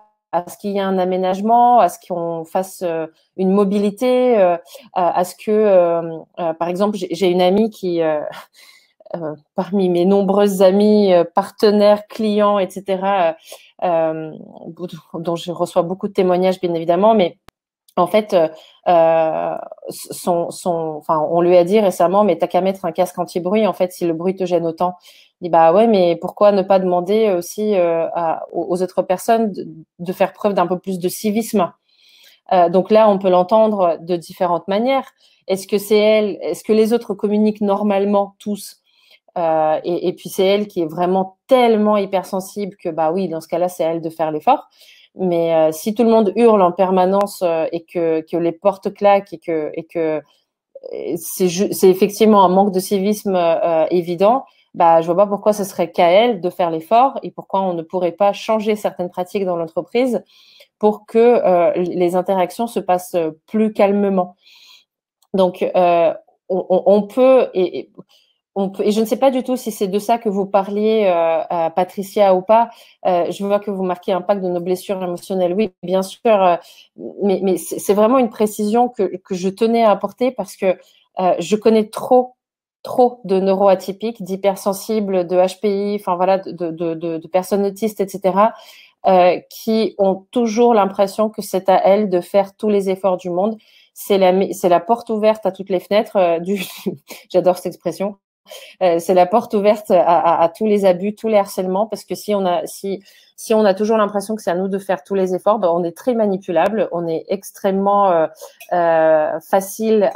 A: ce qu'il y ait un aménagement, à ce qu'on fasse une mobilité, à ce que, par exemple, j'ai une amie qui, parmi mes nombreuses amies, partenaires, clients, etc., dont je reçois beaucoup de témoignages, bien évidemment, mais en fait, on lui a dit récemment, mais t'as qu'à mettre un casque anti-bruit, en fait, si le bruit te gêne autant. Il dit, bah ouais, mais pourquoi ne pas demander aussi aux autres personnes de faire preuve d'un peu plus de civisme? Donc là, on peut l'entendre de différentes manières. Est-ce que les autres communiquent normalement tous? Et puis c'est elle qui est vraiment tellement hypersensible que bah oui, dans ce cas-là, c'est à elle de faire l'effort. Mais si tout le monde hurle en permanence et que les portes claquent et que c'est effectivement un manque de civisme évident, bah je vois pas pourquoi ce serait qu'à elle de faire l'effort et pourquoi on ne pourrait pas changer certaines pratiques dans l'entreprise pour que les interactions se passent plus calmement. Donc on peut et je ne sais pas du tout si c'est de ça que vous parliez, Patricia, ou pas. Je vois que vous marquez l'impact de nos blessures émotionnelles. Oui, bien sûr, mais c'est vraiment une précision que je tenais à apporter parce que je connais trop de neuroatypiques, d'hypersensibles, de HPI, enfin voilà, de personnes autistes, etc., qui ont toujours l'impression que c'est à elles de faire tous les efforts du monde. C'est la porte ouverte à toutes les fenêtres j'adore cette expression. C'est la porte ouverte à tous les abus, tous les harcèlements, parce que si on a toujours l'impression que c'est à nous de faire tous les efforts, ben on est très manipulable, on est extrêmement facile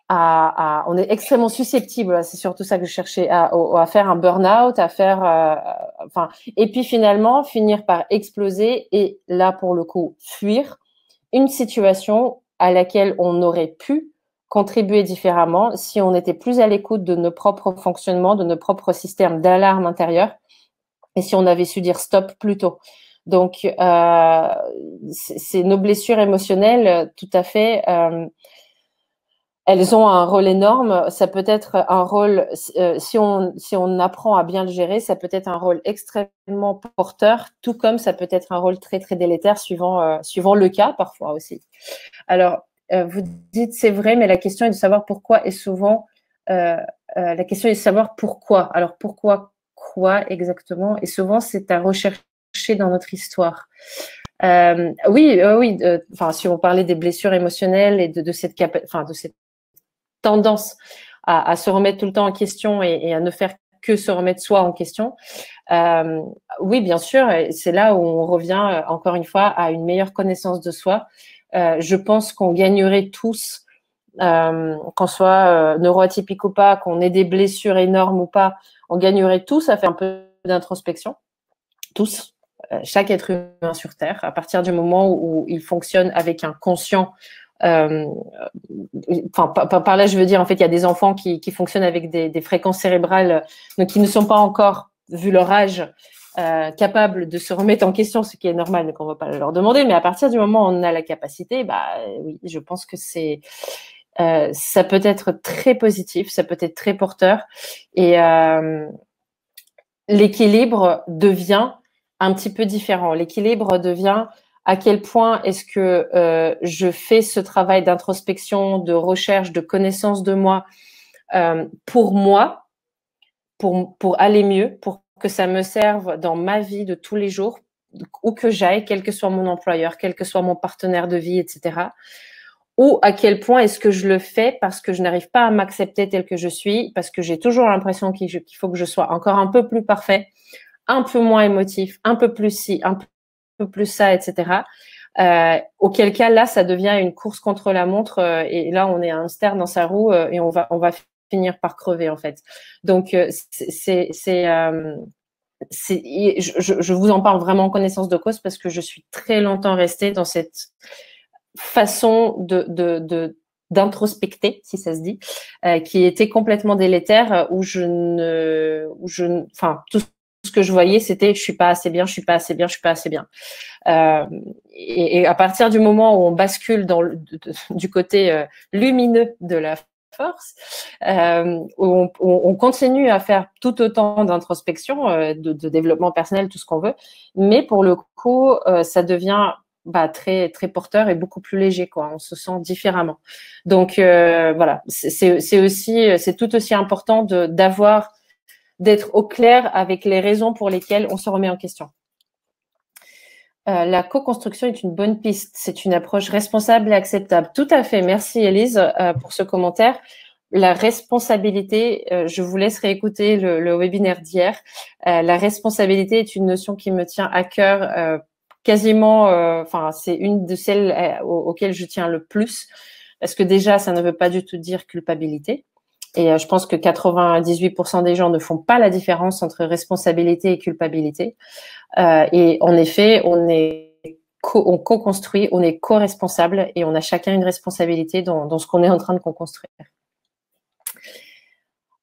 A: on est extrêmement susceptible. C'est surtout ça que je cherchais à faire un burn-out, à faire, et puis finalement finir par exploser et là pour le coup fuir une situation à laquelle on aurait pu contribuer différemment si on était plus à l'écoute de nos propres fonctionnements, de nos propres systèmes d'alarme intérieure et si on avait su dire stop plus tôt. Donc, c'est nos blessures émotionnelles, tout à fait, elles ont un rôle énorme. Ça peut être un rôle, si on apprend à bien le gérer, ça peut être un rôle extrêmement porteur, tout comme ça peut être un rôle très, très délétère suivant le cas parfois aussi. Alors, vous dites c'est vrai, mais la question est de savoir pourquoi et souvent, la question est de savoir pourquoi. Alors, pourquoi quoi exactement? Et souvent, c'est à rechercher dans notre histoire. Oui, si on parlait des blessures émotionnelles et de cette tendance à se remettre tout le temps en question et à ne faire que se remettre soi en question. Oui, bien sûr, c'est là où on revient encore une fois à une meilleure connaissance de soi. Je pense qu'on gagnerait tous, qu'on soit neuroatypique ou pas, qu'on ait des blessures énormes ou pas, on gagnerait tous à faire un peu d'introspection, tous, chaque être humain sur Terre, à partir du moment où il fonctionne avec un conscient. Par là, je veux dire, en fait, il y a des enfants qui fonctionnent avec des fréquences cérébrales, donc qui ne sont pas encore, vu leur âge, capables de se remettre en question, ce qui est normal, donc on ne va pas leur demander. Mais à partir du moment où on a la capacité, oui, je pense que ça peut être très positif, ça peut être très porteur, et l'équilibre devient un petit peu différent. L'équilibre devient à quel point est-ce que je fais ce travail d'introspection, de recherche, de connaissance de moi pour moi, pour aller mieux, pour que ça me serve dans ma vie de tous les jours, où que j'aille, quel que soit mon employeur, quel que soit mon partenaire de vie, etc. Ou à quel point est-ce que je le fais parce que je n'arrive pas à m'accepter tel que je suis, parce que j'ai toujours l'impression qu'il faut que je sois encore un peu plus parfait, un peu moins émotif, un peu plus ci, un peu plus ça, etc. Auquel cas, là, ça devient une course contre la montre et là, on est un hamster dans sa roue et on va finir par crever, en fait. Donc, je vous en parle vraiment en connaissance de cause parce que je suis très longtemps restée dans cette façon d'introspecter, si ça se dit, qui était complètement délétère, enfin, tout ce que je voyais, c'était je suis pas assez bien, je suis pas assez bien, je suis pas assez bien. Et à partir du moment où on bascule du côté lumineux de la force, où on continue à faire tout autant d'introspection, de développement personnel, tout ce qu'on veut, mais pour le coup, ça devient très très porteur et beaucoup plus léger, quoi. On se sent différemment. Donc voilà, c'est tout aussi important d'être au clair avec les raisons pour lesquelles on se remet en question. La co-construction est une bonne piste. C'est une approche responsable et acceptable. Tout à fait. Merci, Élise, pour ce commentaire. La responsabilité, je vous laisse réécouter le webinaire d'hier. La responsabilité est une notion qui me tient à cœur quasiment, c'est une de celles auxquelles je tiens le plus. Parce que déjà, ça ne veut pas du tout dire culpabilité. Et je pense que 98% des gens ne font pas la différence entre responsabilité et culpabilité. Et en effet, on co-construit, on est co-responsable et on a chacun une responsabilité dans ce qu'on est en train de co-construire.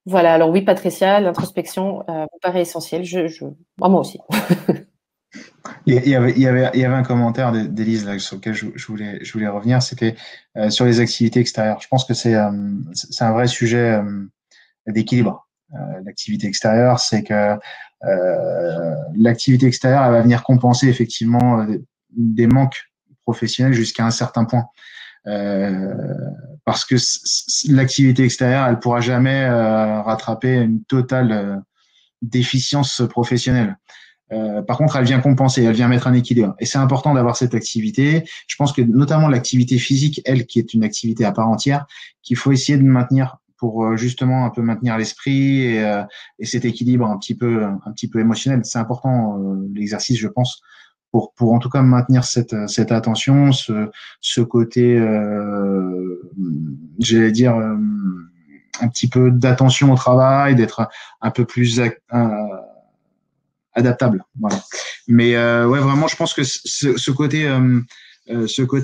A: Voilà, alors oui, Patricia, l'introspection vous paraît essentielle. Moi aussi.
B: Il y avait un commentaire d'Élise là, sur lequel je voulais revenir, c'était sur les activités extérieures. Je pense que c'est un vrai sujet d'équilibre. L'activité extérieure, c'est que l'activité extérieure, elle va venir compenser effectivement des manques professionnels jusqu'à un certain point. Parce que l'activité extérieure, elle pourra jamais rattraper une totale déficience professionnelle. Par contre, elle vient compenser, elle vient mettre un équilibre. Et c'est important d'avoir cette activité. Je pense que notamment l'activité physique, elle, qui est une activité à part entière, qu'il faut essayer de maintenir pour justement un peu maintenir l'esprit et cet équilibre un petit peu émotionnel. C'est important l'exercice, je pense, pour en tout cas maintenir cette attention, ce côté, j'allais dire, un petit peu d'attention au travail, d'être un peu plus adaptable. Voilà. Mais ouais, vraiment, je pense que ce côté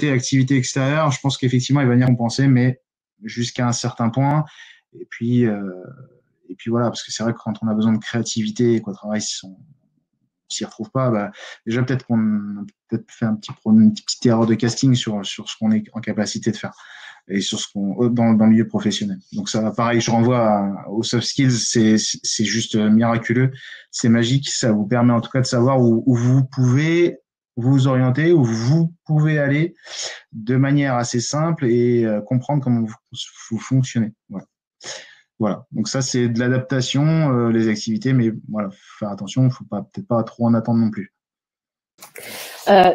B: activité extérieure, je pense qu'effectivement, il va venir compenser, mais jusqu'à un certain point. Et puis voilà, parce que c'est vrai que quand on a besoin de créativité et qu'au travail, on s'y retrouve pas, déjà peut-être qu'on a peut-être fait une petite erreur de casting sur ce qu'on est en capacité de faire et sur dans le milieu professionnel. Donc ça, pareil, je renvoie aux soft skills, c'est juste miraculeux, c'est magique, ça vous permet en tout cas de savoir où vous pouvez vous orienter, où vous pouvez aller de manière assez simple et comprendre comment vous fonctionnez. Voilà. Donc ça, c'est de l'adaptation, les activités, mais voilà, faire attention, il ne faut peut-être pas trop en attendre non plus.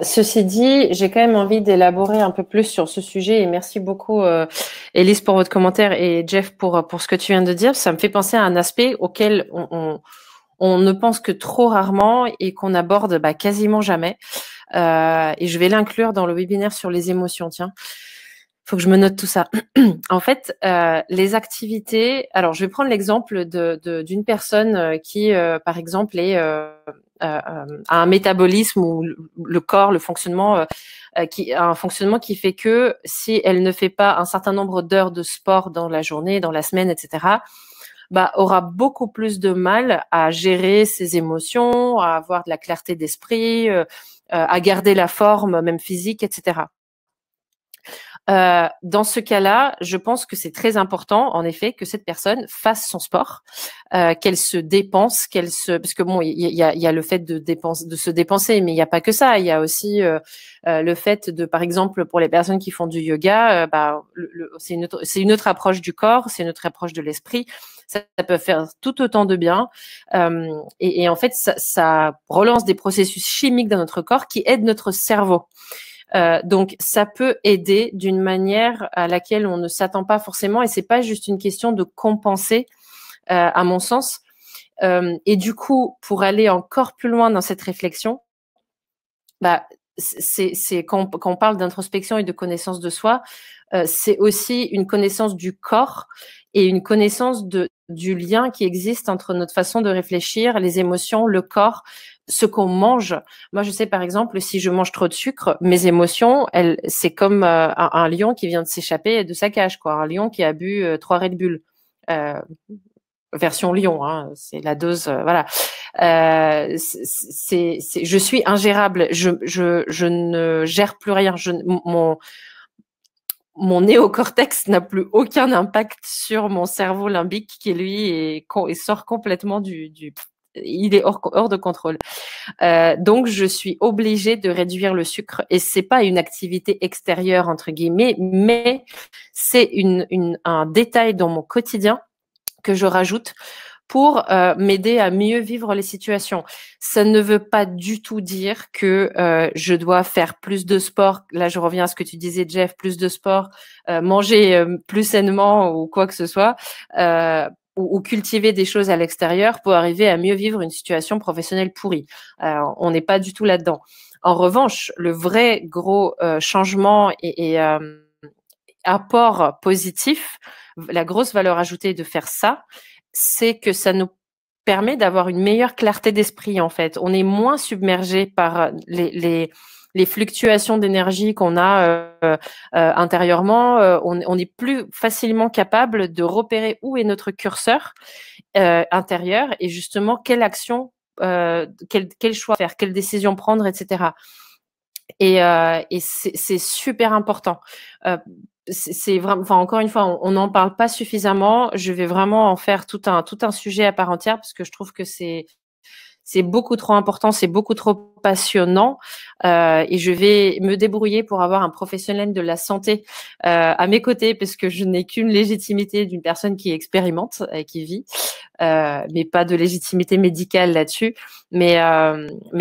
A: Ceci dit, j'ai quand même envie d'élaborer un peu plus sur ce sujet et merci beaucoup Élise pour votre commentaire et Jeff pour ce que tu viens de dire. Ça me fait penser à un aspect auquel on ne pense que trop rarement et qu'on aborde quasiment jamais. Et je vais l'inclure dans le webinaire sur les émotions. Tiens, faut que je me note tout ça. En fait, les activités. Alors, je vais prendre l'exemple d'une personne qui, par exemple, a un métabolisme ou le corps, le fonctionnement, un fonctionnement qui fait que si elle ne fait pas un certain nombre d'heures de sport dans la journée, dans la semaine, etc., aura beaucoup plus de mal à gérer ses émotions, à avoir de la clarté d'esprit, à garder la forme, même physique, etc. Dans ce cas-là, je pense que c'est très important, en effet, que cette personne fasse son sport, qu'elle se dépense, parce que bon, il y a le fait de se dépenser, mais il n'y a pas que ça. Il y a aussi le fait de, par exemple, pour les personnes qui font du yoga, c'est une autre approche du corps, c'est une autre approche de l'esprit. Ça peut faire tout autant de bien. Et en fait, ça relance des processus chimiques dans notre corps qui aident notre cerveau. Donc, ça peut aider d'une manière à laquelle on ne s'attend pas forcément, et c'est pas juste une question de compenser, à mon sens. Et du coup, pour aller encore plus loin dans cette réflexion, c'est quand on parle d'introspection et de connaissance de soi, c'est aussi une connaissance du corps et une connaissance du lien qui existe entre notre façon de réfléchir, les émotions, le corps, ce qu'on mange. Moi, je sais par exemple, si je mange trop de sucre, mes émotions, c'est comme un lion qui vient de s'échapper de sa cage, quoi. Un lion qui a bu 3 Red Bull. Version lion, hein, c'est la dose, voilà. Je suis ingérable. Je ne gère plus rien. Mon néocortex n'a plus aucun impact sur mon cerveau limbique qui lui sort complètement il est hors de contrôle. Donc je suis obligée de réduire le sucre, et c'est pas une activité extérieure entre guillemets, mais c'est un détail dans mon quotidien que je rajoute pour m'aider à mieux vivre les situations. Ça ne veut pas du tout dire que je dois faire plus de sport. Là, je reviens à ce que tu disais, Jeff, plus de sport, manger plus sainement ou quoi que ce soit, ou cultiver des choses à l'extérieur pour arriver à mieux vivre une situation professionnelle pourrie. On n'est pas du tout là-dedans. En revanche, le vrai gros changement et apport positif, la grosse valeur ajoutée de faire ça, c'est que ça nous permet d'avoir une meilleure clarté d'esprit, en fait. On est moins submergé par les fluctuations d'énergie qu'on a intérieurement. On est plus facilement capable de repérer où est notre curseur intérieur et justement quelle action, quel choix faire, quelle décision prendre, etc. Et c'est super important. C'est vraiment, enfin, encore une fois, on n'en parle pas suffisamment. Je vais vraiment en faire tout un sujet à part entière parce que je trouve que c'est beaucoup trop important, c'est beaucoup trop passionnant, et je vais me débrouiller pour avoir un professionnel de la santé à mes côtés, parce que je n'ai qu'une légitimité d'une personne qui expérimente et qui vit, mais pas de légitimité médicale là-dessus. Mais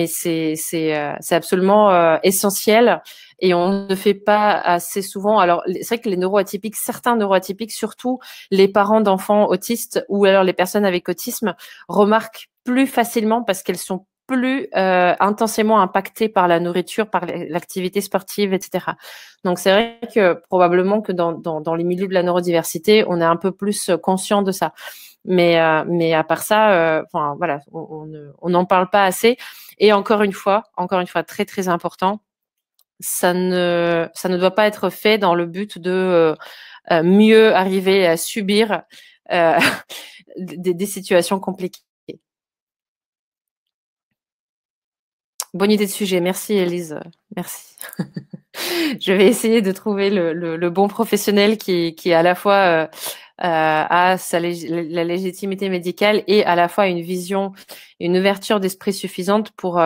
A: c'est absolument essentiel. Et on ne fait pas assez souvent. Alors, c'est vrai que les neuroatypiques, certains neuroatypiques, surtout les parents d'enfants autistes ou alors les personnes avec autisme, remarquent plus facilement parce qu'elles sont plus intensément impactées par la nourriture, par l'activité sportive, etc. Donc, c'est vrai que probablement que dans les milieux de la neurodiversité, on est un peu plus conscient de ça. Mais à part ça, enfin voilà, on n'en parle pas assez. Et encore une fois, très très important, ça ne doit pas être fait dans le but de mieux arriver à subir des situations compliquées. Bonne idée de sujet. Merci, Élise. Merci. Je vais essayer de trouver le bon professionnel qui à la fois a la légitimité médicale et à la fois une vision, une ouverture d'esprit suffisante pour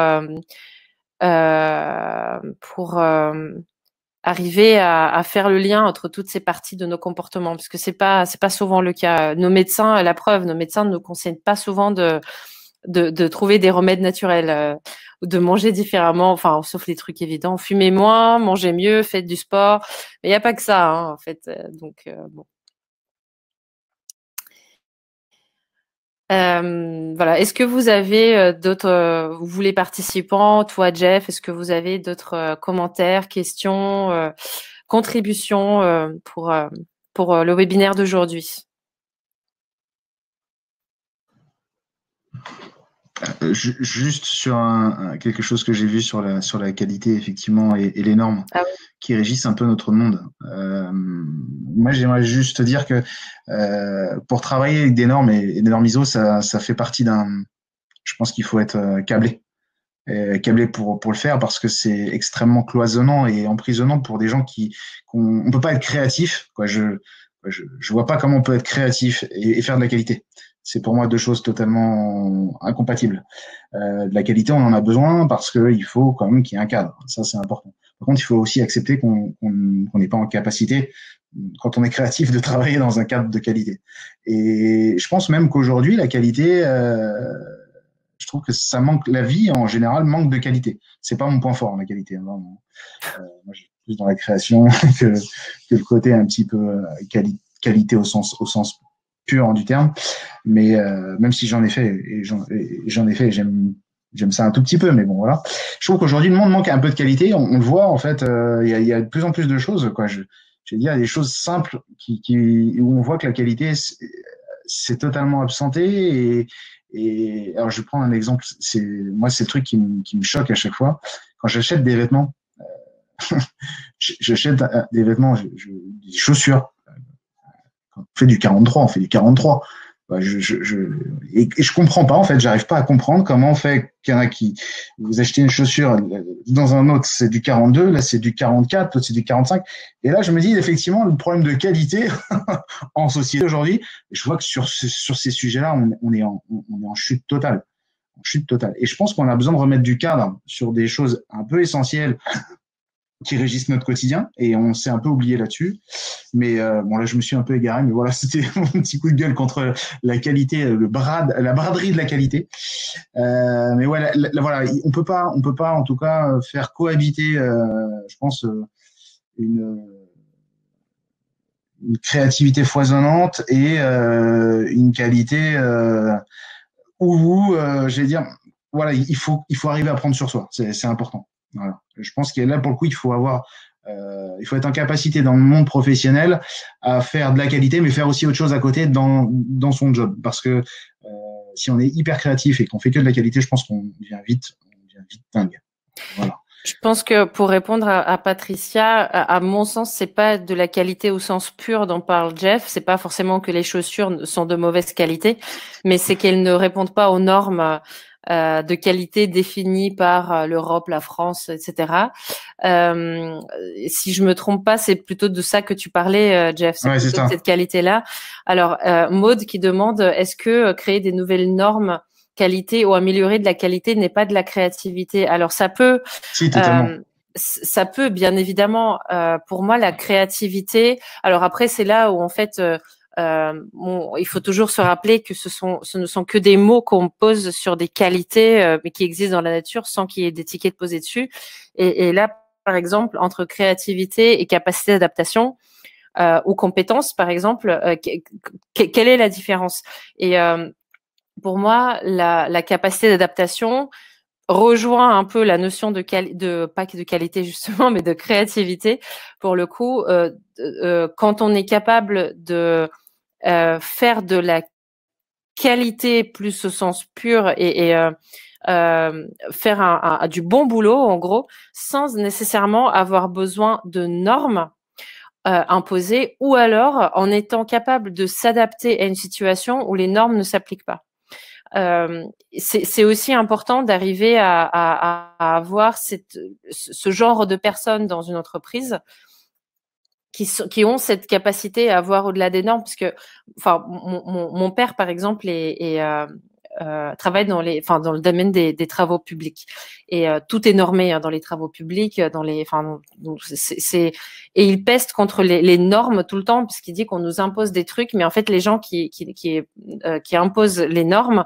A: arriver à faire le lien entre toutes ces parties de nos comportements, parce que c'est pas souvent le cas. Nos médecins, la preuve, nos médecins ne nous conseillent pas souvent de trouver des remèdes naturels, ou de manger différemment, enfin, sauf les trucs évidents. Fumez moins, mangez mieux, faites du sport. Mais il n'y a pas que ça, hein, en fait. Donc, bon. Voilà. Est-ce que vous avez d'autres, vous les participants, toi, Jeff, est-ce que vous avez d'autres commentaires, questions, contributions pour le webinaire d'aujourd'hui?
B: Juste sur quelque chose que j'ai vu sur la qualité, effectivement, et les normes qui régissent un peu notre monde. Moi, j'aimerais juste te dire que pour travailler avec des normes et des normes ISO, ça fait partie je pense qu'il faut être câblé. câblés pour le faire parce que c'est extrêmement cloisonnant et emprisonnant pour des gens on peut pas être créatif, quoi. Je vois pas comment on peut être créatif et faire de la qualité. C'est pour moi deux choses totalement incompatibles. De la qualité, on en a besoin parce que il faut quand même qu'il y ait un cadre. Ça, c'est important. Par contre, il faut aussi accepter qu'on n'est pas en capacité, quand on est créatif, de travailler dans un cadre de qualité. Et je pense même qu'aujourd'hui, la qualité, je trouve que ça manque. La vie en général manque de qualité. C'est pas mon point fort, la qualité. Hein, vraiment. Moi, je suis plus dans la création que le côté un petit peu qualité au sens pur du terme. Mais même si j'en ai fait et j'en ai fait, j'aime ça un tout petit peu, mais bon voilà. Je trouve qu'aujourd'hui le monde manque un peu de qualité. On le voit en fait. Il y a de plus en plus de choses, quoi. Je veux dire, il y a des choses simples où on voit que la qualité c'est totalement absenté. Et alors je prends un exemple. C'est le truc qui me choque à chaque fois quand j'achète des vêtements. J'achète des vêtements, des chaussures. Quand on fait du 43, on fait du 43. Bah, et je comprends pas, en fait, j'arrive pas à comprendre comment on fait qu'il y en a vous achetez une chaussure, dans un autre c'est du 42, là c'est du 44, l'autre c'est du 45. Et là, je me dis, effectivement, le problème de qualité en société aujourd'hui, je vois que sur ces sujets-là, on est en chute totale. En chute totale. Et je pense qu'on a besoin de remettre du cadre sur des choses un peu essentielles qui régissent notre quotidien, et on s'est un peu oublié là-dessus. Mais bon, là, je me suis un peu égaré, mais voilà, c'était mon petit coup de gueule contre la qualité, la braderie de la qualité. Mais ouais, voilà, on peut pas, en tout cas, faire cohabiter, je pense, une créativité foisonnante et une qualité où, je vais dire, voilà, il faut arriver à prendre sur soi. C'est important. Voilà. Je pense qu'il y a là, pour le coup, il faut être en capacité dans le monde professionnel à faire de la qualité, mais faire aussi autre chose à côté dans son job. Parce que si on est hyper créatif et qu'on fait que de la qualité, je pense qu'on devient vite dingue. Voilà.
A: Je pense que pour répondre à Patricia, à mon sens, c'est pas de la qualité au sens pur dont parle Jeff. C'est pas forcément que les chaussures sont de mauvaise qualité, mais c'est qu'elles ne répondent pas aux normes de qualité définies par l'Europe, la France, etc. Si je me trompe pas, c'est plutôt de ça que tu parlais, Jeff. C'est plutôt de cette qualité-là. Alors, Maud qui demande, est-ce que créer des nouvelles normes qualité ou améliorer de la qualité n'est pas de la créativité? Alors, ça peut.
B: Si, totalement.
A: Ça peut, bien évidemment. Pour moi, la créativité. Alors après, c'est là où en fait. Il faut toujours se rappeler que ce ne sont que des mots qu'on pose sur des qualités, mais qui existent dans la nature sans qu'il y ait d'étiquette posée dessus. Et là, par exemple, entre créativité et capacité d'adaptation ou compétence, par exemple, quelle est la différence? Et pour moi, la capacité d'adaptation rejoint un peu la notion pas de qualité justement, mais de créativité. Pour le coup, quand on est capable de faire de la qualité plus au sens pur et faire du bon boulot, en gros, sans nécessairement avoir besoin de normes imposées, ou alors en étant capable de s'adapter à une situation où les normes ne s'appliquent pas. C'est aussi important d'arriver à avoir ce genre de personnes dans une entreprise qui ont cette capacité à voir au-delà des normes, parce que, enfin, mon père, par exemple, travaille dans le domaine des travaux publics, et tout est normé hein, dans les travaux publics, et il peste contre les normes tout le temps, parce qu'il dit qu'on nous impose des trucs, mais en fait, les gens qui imposent les normes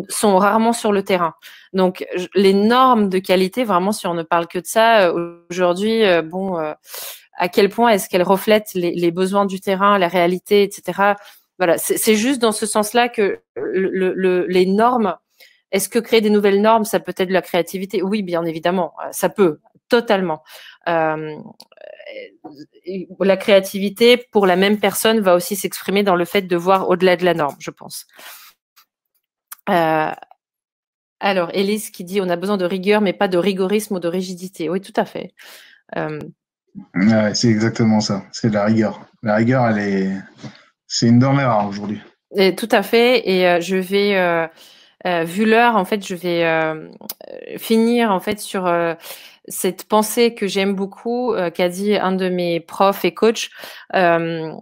A: sont rarement sur le terrain. Donc, les normes de qualité, vraiment, si on ne parle que de ça, aujourd'hui, à quel point est-ce qu'elles reflètent les besoins du terrain, la réalité, etc. Voilà, c'est juste dans ce sens-là que les normes, est-ce que créer des nouvelles normes, ça peut être de la créativité? Oui, bien évidemment, ça peut, totalement. La créativité, pour la même personne, va aussi s'exprimer dans le fait de voir au-delà de la norme, je pense. Alors, Élise qui dit, on a besoin de rigueur, mais pas de rigorisme ou de rigidité. Oui, tout à fait.
B: Ouais, c'est exactement ça. C'est de la rigueur. La rigueur, c'est une denrée rare aujourd'hui.
A: Et tout à fait. Et je vais Vu l'heure, en fait, je vais finir en fait sur cette pensée que j'aime beaucoup, qu'a dit un de mes profs et coachs. Je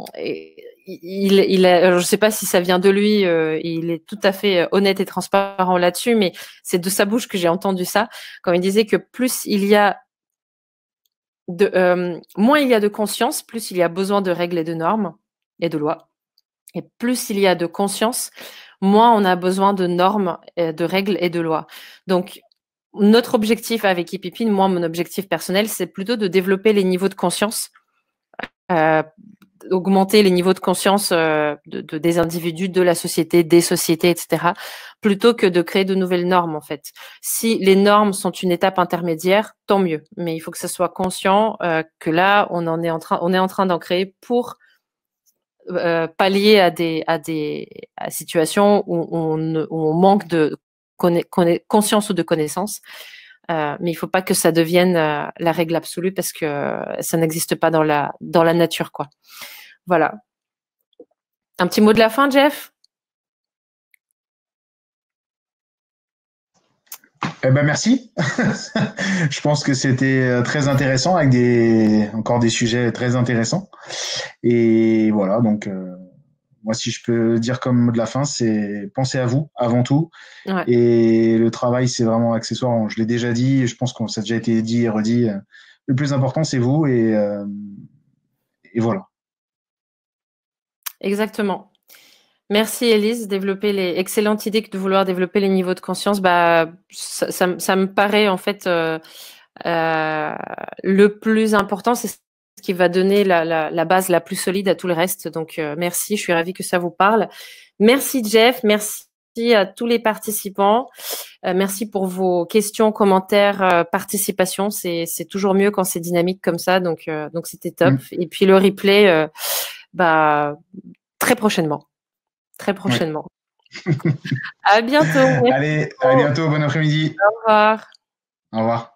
A: ne sais pas si ça vient de lui, il est tout à fait honnête et transparent là-dessus, mais c'est de sa bouche que j'ai entendu ça, quand il disait que moins il y a de conscience, plus il y a besoin de règles et de normes et de lois. Et plus il y a de conscience, moins on a besoin de normes, de règles et de lois. Donc, notre objectif avec Epipine, moi, mon objectif personnel, c'est plutôt de développer les niveaux de conscience, euh, augmenter les niveaux de conscience des individus, de la société, des sociétés, etc., plutôt que de créer de nouvelles normes, en fait. Si les normes sont une étape intermédiaire, tant mieux. Mais il faut que ça soit conscient que là, on est en train d'en créer pour pallier à situations où on manque de conscience ou de connaissance. Mais il faut pas que ça devienne la règle absolue parce que ça n'existe pas dans la nature, quoi. Voilà. Un petit mot de la fin, Jeff?
B: Eh ben merci. Je pense que c'était très intéressant avec encore des sujets très intéressants. Et voilà, donc moi si je peux dire comme mot de la fin, c'est pensez à vous avant tout.
A: Ouais.
B: Et le travail, c'est vraiment accessoire. Je l'ai déjà dit, je pense que ça a déjà été dit et redit. Le plus important, c'est vous et voilà.
A: Exactement. Merci Elise, excellentes idées que de vouloir développer les niveaux de conscience. Bah, ça me paraît en fait le plus important, c'est ce qui va donner la base la plus solide à tout le reste. Donc merci, je suis ravie que ça vous parle. Merci Jeff, merci à tous les participants. Merci pour vos questions, commentaires, participation. C'est toujours mieux quand c'est dynamique comme ça. Donc c'était top. Et puis le replay, bah très prochainement. Très prochainement.
B: Ouais.
A: À bientôt.
B: Allez, à bientôt, bon après-midi.
A: Au revoir.
B: Au revoir.